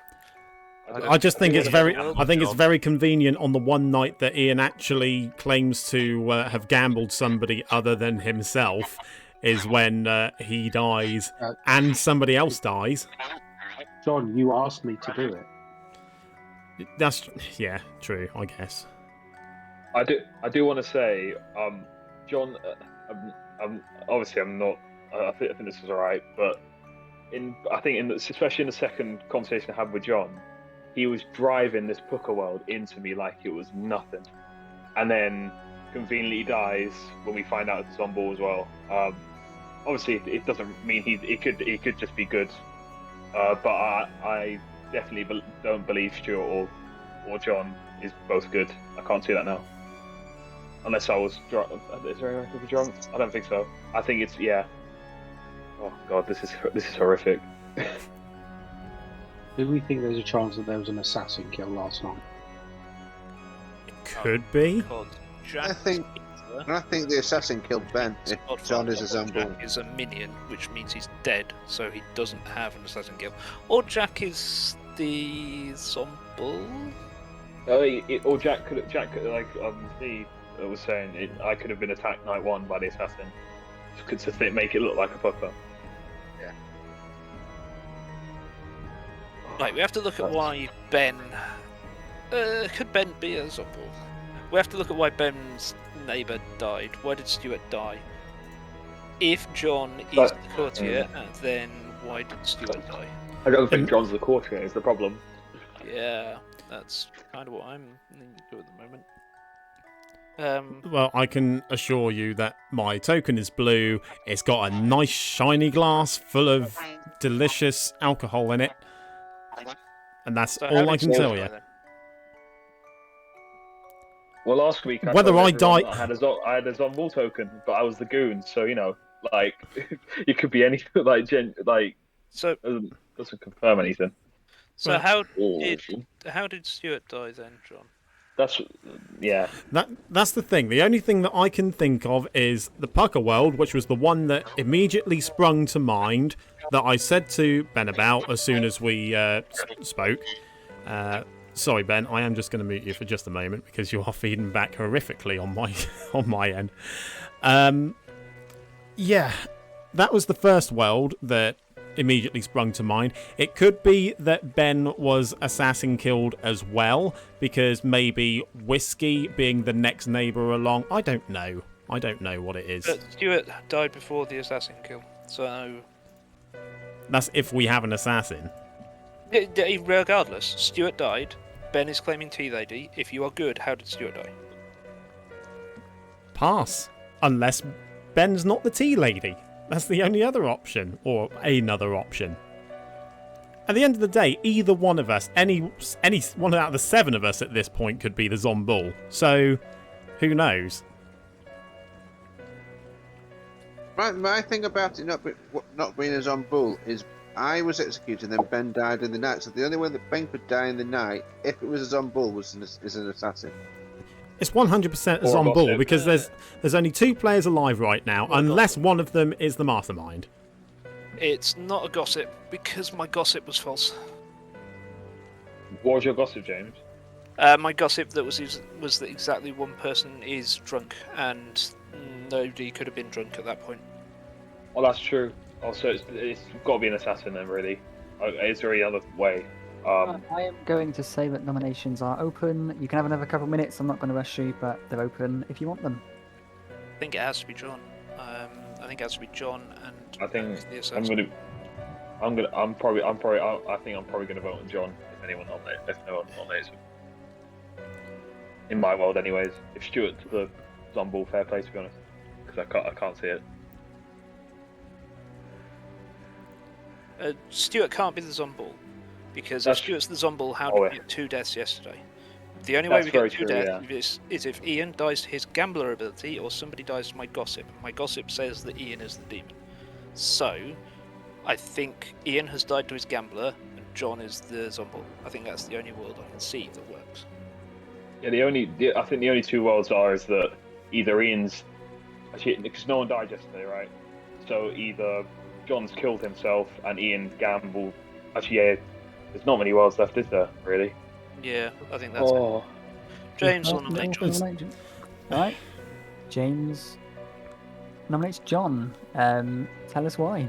I just think it's very convenient on the one night that Ian actually claims to have gambled somebody other than himself is when he dies and somebody else dies. John, you asked me to do it. That's yeah, true, I guess. I do want to say, John. Obviously I'm not. I think this is alright, but especially in the second conversation I had with John, he was driving this Puka world into me like it was nothing, and then conveniently dies when we find out it's on ball as well. Obviously, it doesn't mean he could just be good, but I definitely don't believe Stuart or John is both good. I can't see that now, unless I was drunk. Is there anyone who could be drunk? I don't think so. I think it's Oh god, this is horrific. Do we think there's a chance that there was an assassin kill last night? Could be. God, I think And I think the assassin killed Ben. If John is a zombie. Jack is a minion, which means he's dead, so he doesn't have an assassin kill. Or Jack is the zombie. Or Jack could like Steve was saying, I could have been attacked night one by the assassin, to make it look like a pucker. Yeah. Right, we have to look at why Ben. Could Ben be a zombie? We have to look at why Ben's neighbour died. Why did Stuart die? If John is the courtier, then why did Stuart die? I don't think John's the courtier is the problem. Yeah, that's kind of what I'm thinking at the moment. Well, I can assure you that my token is blue. It's got a nice shiny glass full of delicious alcohol in it. And that's all I can tell you. Well, last week Whether I die, I had a zombie token, but I was the goon, so like you could be anything. So doesn't confirm anything. So how did Stuart die then, John? That's the thing. The only thing that I can think of is the Pucker World, which was the one that immediately sprung to mind that I said to Ben about as soon as we spoke. Sorry, Ben, I am just going to mute you for just a moment because you are feeding back horrifically on my end. Yeah, that was the first world that immediately sprung to mind. It could be that Ben was assassin killed as well, because maybe Whiskey being the next neighbour along. I don't know what it is. But Stuart died before the assassin kill, so that's if we have an assassin. Regardless, Stuart died. Ben is claiming Tea Lady. If you are good, how did Stuart die? Pass. Unless Ben's not the Tea Lady. That's the only other option, or another option. At the end of the day, either one of us, any one out of the 7 of us at this point could be the zombie. So, who knows? My thing about it not being a zombie is I was executed and then Ben died in the night. So the only way that Ben could die in the night, if it was a zombie, is an assassin. It's 100% a zombie because there's only 2 players alive right now, unless one of them is the mastermind. It's not a gossip because my gossip was false. What was your gossip, James? My gossip that was that exactly one person is drunk and nobody could have been drunk at that point. Well, that's true. Also, it's got to be an assassin then, really. Is there any other way? I am going to say that nominations are open. You can have another couple of minutes. I'm not going to rush you, but they're open if you want them. I think it has to be John. I think it has to be John and. I think the assassin. I'm probably going to vote on John if no one nominates him. In my world, anyways. If Stuart's the zombie, fair play to be honest, because I can't see it. Stuart can't be the zombie. Because if Stuart's the zombie, how did we get 2 deaths yesterday? The only way we get 2 deaths is if Ian dies to his gambler ability or somebody dies to my gossip. My gossip says that Ian is the demon. So, I think Ian has died to his gambler and John is the zombie. I think that's the only world I can see that works. Yeah, I think the only 2 worlds is that either Ian's... Actually, because no one died yesterday, right? So either John's killed himself and Ian gambled... Actually, yeah... There's not many worlds left, is there, really? Yeah, I think that's it. James will nominate John. Right. James nominates John. Tell us why.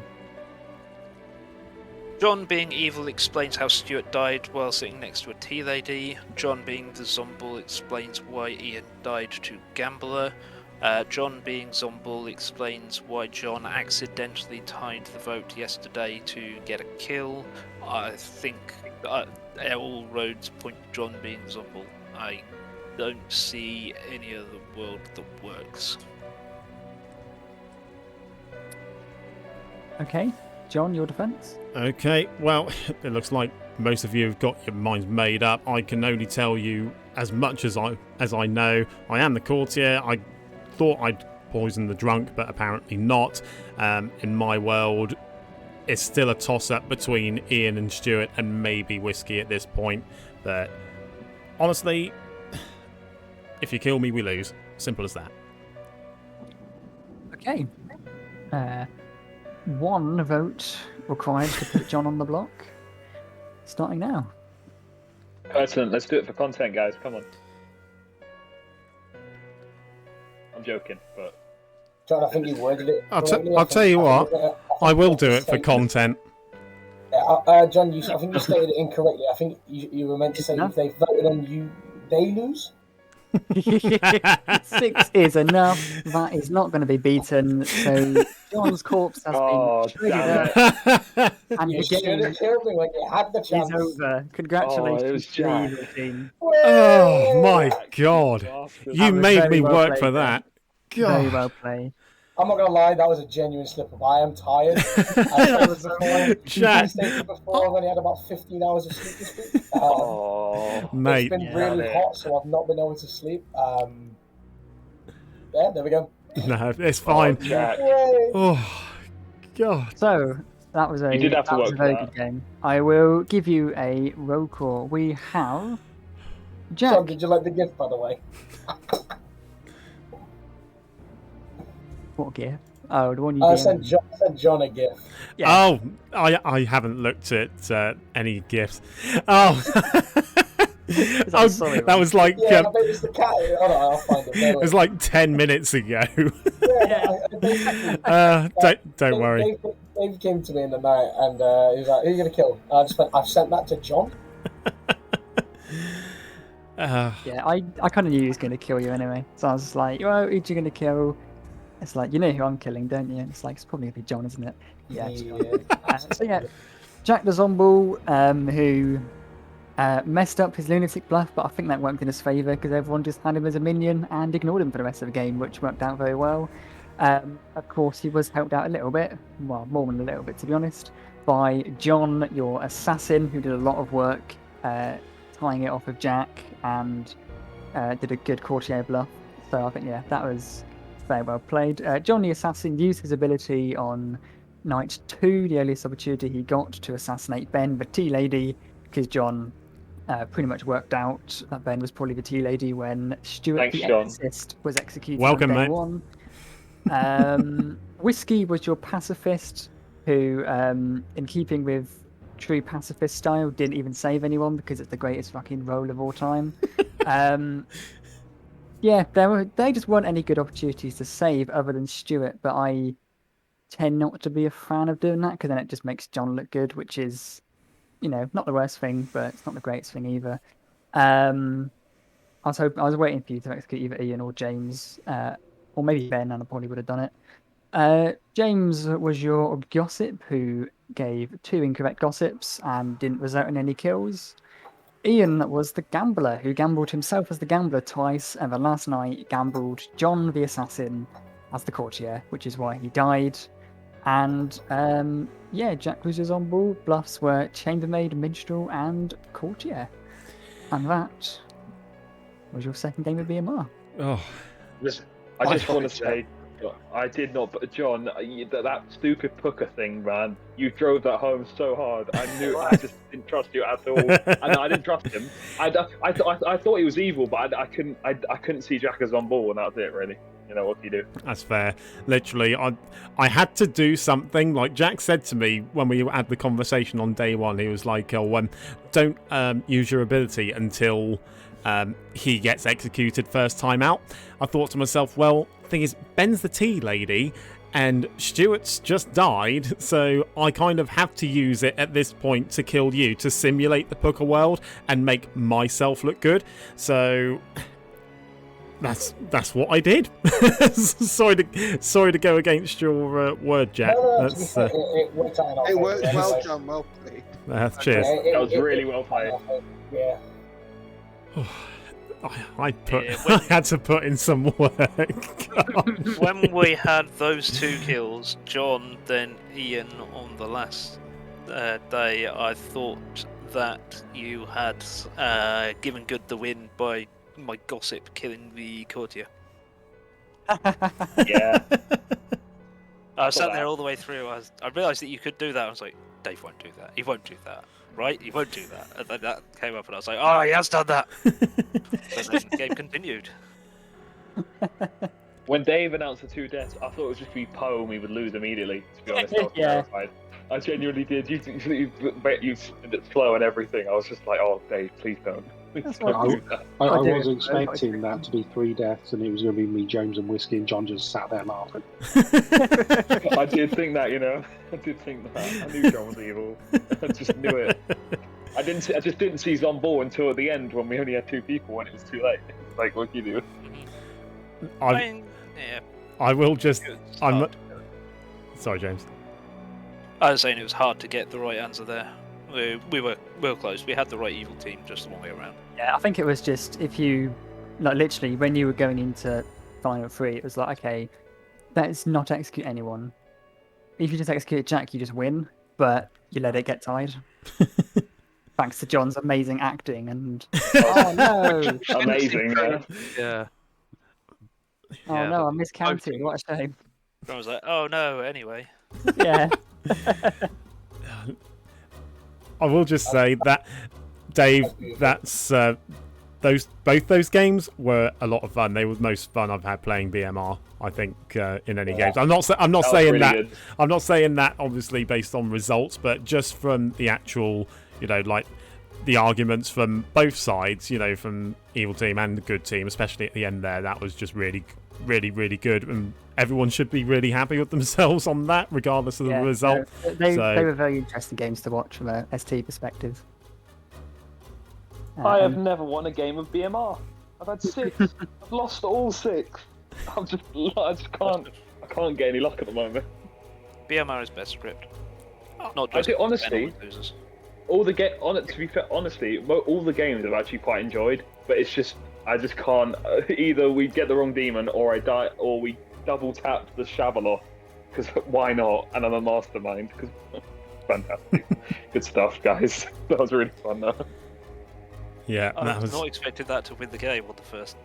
John being evil explains how Stuart died while sitting next to a tea lady. John being the zombie explains why Ian died to gambler. John being zombie explains why John accidentally tied the vote yesterday to get a kill. I think all roads point to John being zombie. I don't see any other world that works. Okay, John, your defence? Okay, well, it looks like most of you have got your minds made up. I can only tell you as much as I know. I am the courtier. I thought I'd poison the drunk, but apparently not. In my world, it's still a toss-up between Ian and Stuart and maybe Whiskey at this point. But honestly, if you kill me, we lose. Simple as that. Okay. One vote required to put John on the block. Starting now. Excellent. Let's do it for content, guys. Come on. I'm joking, but John, I think you worded it. I'll tell you what, I will do it for content. John, I think you stated it incorrectly. I think you were meant to say if they voted on you, they lose. 6 is enough. That is not going to be beaten. So John's corpse has been shredded up. And You the should game have killed me when you had the chance. is over. Congratulations to the evil team. Oh my god. You That was made very me well work played, for Ben. that. Very God. well played. I'm not gonna lie, that was a genuine slip up. I am tired. I was Jack. before. I've only had about 15 hours of sleep this week. Mate. It's been really hot, so I've not been able to sleep. Yeah, there we go. No, it's fine. Jack. Oh, God. So that was a, You did have to that was work a very for good that. game. I will give you a roll call. We have Jack. John, did you like the gift, by the way? What gift? Oh, the one you I gave sent me. John a gift. Yeah. Oh, I haven't looked at any gifts. Oh. Oh, sorry, that was like Yeah, I bet it's the cat. Hold on, I'll find it. it was like 10 minutes ago. Yeah, don't worry. Dave came to me in the night and he was like, "Who are you gonna kill?" And I just went, "I've sent that to John." Yeah, I kind of knew he was going to kill you anyway. So I was just like, well, who'd you going to kill? It's like, you know who I'm killing, don't you? And it's like, it's probably going to be John, isn't it? Yeah. It's John. So yeah, Jack the Zomble, who messed up his lunatic bluff, but I think that worked in his favour because everyone just had him as a minion and ignored him for the rest of the game, which worked out very well. Of course, he was helped out a little bit, well, more than a little bit to be honest, by John, your assassin, who did a lot of work tying it off of Jack and did a good courtier bluff. So I think, yeah, that was very well played. John the assassin used his ability on night 2, the earliest opportunity he got to assassinate Ben, the tea lady, because John pretty much worked out that Ben was probably the tea lady when Stuart Thanks, the John. Exorcist was executed Welcome, on day mate. 1. Whiskey was your pacifist, who, in keeping with true pacifist style, didn't even save anyone because it's the greatest fucking role of all time. Yeah, there just weren't any good opportunities to save other than Stuart, but I tend not to be a fan of doing that because then it just makes John look good, which is, you know, not the worst thing, but it's not the greatest thing either. I was waiting for you to execute either Ian or James, or maybe Ben, and I probably would have done it. James was your gossip who gave 2 incorrect gossips and didn't result in any kills. Ian was the gambler who gambled himself as the gambler twice, and the last night gambled John the assassin as the courtier, which is why he died. And yeah, Jack loses on ball. Bluffs were chambermaid, minstrel, and courtier. And that was your second game of BMR. Oh. I just want to say, I did not, but John, that stupid Pooker thing, man. You drove that home so hard. I knew I just didn't trust you at all, and I didn't trust him. I thought he was evil, but I couldn't see Jack as on ball, and that was it, really. You know, what do you do? That's fair. Literally, I had to do something. Like Jack said to me when we had the conversation on day 1, he was like, "Oh, don't use your ability until he gets executed first time out." I thought to myself, well, the thing is, Ben's the tea lady, and Stuart's just died, so I kind of have to use it at this point to kill you, to simulate the Pooker world and make myself look good. So that's what I did. sorry to go against your word, Jack. No, That's, it worked out in our It favour worked well, anyway. John. Well played. cheers. That was really well played. Yeah. I Yeah, had to put in some work. When we had those 2 kills, John, then Ian, on the last day, I thought that you had given good the win by my gossip killing the courtier. Yeah. I sat there all the way through. I realised that you could do that. I was like, Dave won't do that. He won't do that. Right? He won't do that. And then that came up, and I was like, oh, he has done that. And then the game continued. When Dave announced the 2 deaths, I thought it was just be Poe and we would lose immediately. To be honest, I was Yeah. terrified. I genuinely did. You spin it slow and everything. I was just like, oh, Dave, please don't. Please That's don't what do that. I do was it. expecting that to be 3 deaths, and it was going to be me, James, and Whiskey, and John just sat there laughing. I did think that, you know. I did think that. I knew John was evil. I just knew it. I just didn't see Zomball until at the end when we only had 2 people and it was too late. Like, what can you do? I will just. It's I'm. hard. Sorry, James. I was saying it was hard to get the right answer there. We were close. We had the right evil team, just the wrong way around. Yeah, I think it was just if you, like, literally when you were going into Final 3, it was like, okay, let's not execute anyone. If you just execute Jack, you just win, but you let it get tied. Thanks to John's amazing acting and. Oh no! Amazing, yeah. Yeah. Oh Yeah, no, I but miscounted. What a shame. I was like, oh no, anyway. Yeah. I will just say that, Dave, that's both those games were a lot of fun. They were the most fun I've had playing BMR, I think, in any games. I'm not saying really that. good. I'm not saying that obviously based on results, but just from the actual, you know, like the arguments from both sides, you know, from evil team and the good team, especially at the end there, that was just really good, and everyone should be really happy with themselves on that, regardless of the result. They were very interesting games to watch from a ST perspective. I have never won a game of BMR. I've had 6. I've lost all 6. I can't get any luck at the moment. BMR is best script. Not I just do, honestly. anyone loses. To be fair, honestly, all the games I've actually quite enjoyed, but it's just I just can't. Either we get the wrong demon, or I die, or we double tap the Shabaloth, because why not? And I'm a mastermind, because fantastic, good stuff, guys. That was really fun, though. Yeah, I that was. not expected that to win the game on the first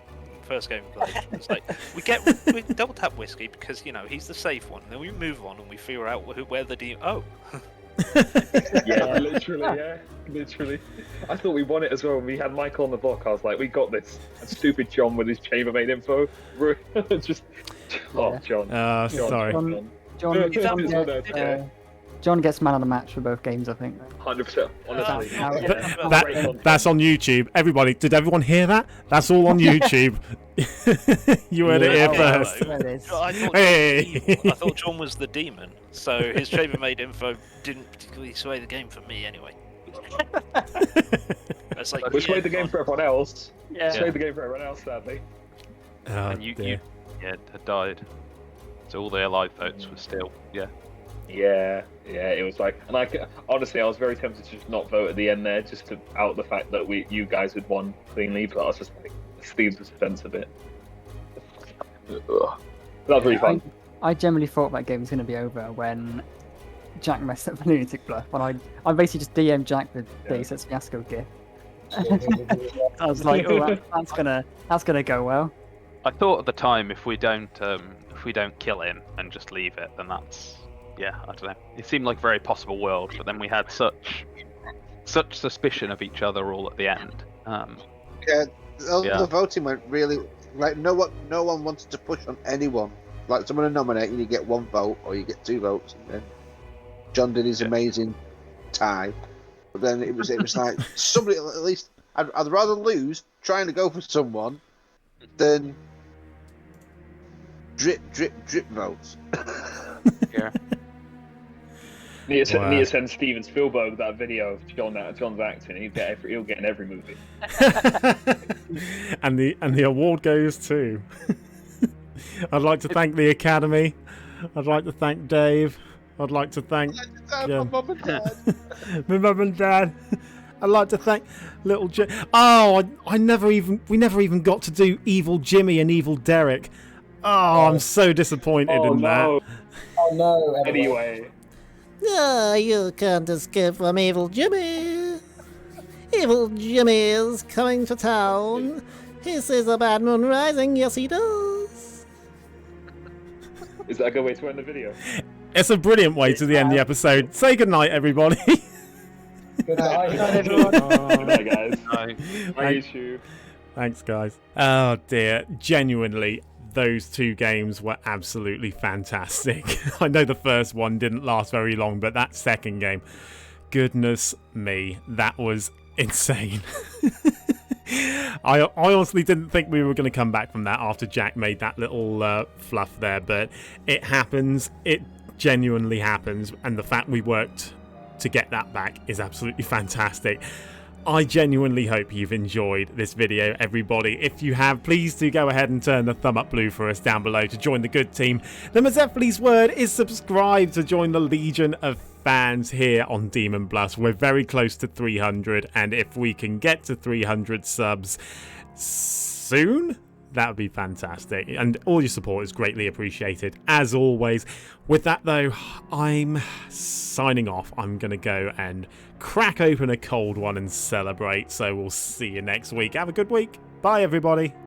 game we played. It's like we double tap Whiskey because, you know, he's the safe one. Then we move on and we figure out where the demon. Oh. Yeah, literally. I thought we won it as well. When we had Michael on the block, I was like, we got this. And stupid John with his chambermaid info. Just, John. Sorry. John gets man of the match for both games, I think. 100%. Honestly. That's on YouTube. Everybody, did everyone hear that? That's all on YouTube. You heard it here first. I thought John was the demon, so his chambermaid info didn't particularly sway the game for me anyway. Which swayed the game for everyone else. Yeah. Swayed the game for everyone else, sadly. And you had died. So all the alive votes were still, Yeah, it was like, and honestly, I was very tempted to just not vote at the end there, just to out the fact that you guys had won cleanly, but I was just like, speed the suspense a bit. That was really fun. I generally thought that game was going to be over when Jack messed up the lunatic bluff, and I basically just DM'd Jack the Deus Fiasco gift. I was like, oh, that's gonna go well. I thought at the time if we don't kill him and just leave it, then that's. Yeah, I don't know. It seemed like a very possible world, but then we had such suspicion of each other all at the end. The voting went really like no one wanted to push on anyone. Like someone to nominate, and you get 1 vote or you get 2 votes. And then John did his amazing tie, but then it was like somebody at least. I'd rather lose trying to go for someone than drip votes. Yeah. Need to send Steven Spielberg that video of John's acting. He'll get in every movie. and the award goes to. I'd like to thank the Academy. I'd like to thank Dave. I'd like to thank my mum and dad. My mum and dad. I'd like to thank little Jimmy. Oh, we never even got to do Evil Jimmy and Evil Derek. Oh, I'm so disappointed in that. Oh no. Anyway. Ah, you can't escape from Evil Jimmy. Evil Jimmy is coming to town. He sees a bad moon rising. Yes, he does. Is that a good way to end the video? It's a brilliant way to end the episode. Say goodnight, everybody. Good night, everyone. Good night, guys. Bye, Thanks, guys. Oh dear, genuinely, those 2 games were absolutely fantastic. I know the first one didn't last very long, but that second game, goodness me, that was insane. I honestly didn't think we were going to come back from that after Jack made that little fluff there, but it happens. It genuinely happens, and the fact we worked to get that back is absolutely fantastic. I genuinely hope you've enjoyed this video, everybody. If you have, please do go ahead and turn the thumb up blue for us down below to join the good team. The Mazephi's word is subscribe to join the legion of fans here on Demon Bluffs. We're very close to 300, and if we can get to 300 subs soon, that would be fantastic, and all your support is greatly appreciated as always. With that though, I'm signing off. I'm gonna go and crack open a cold one and celebrate, so we'll see you next week. Have a good week. Bye everybody.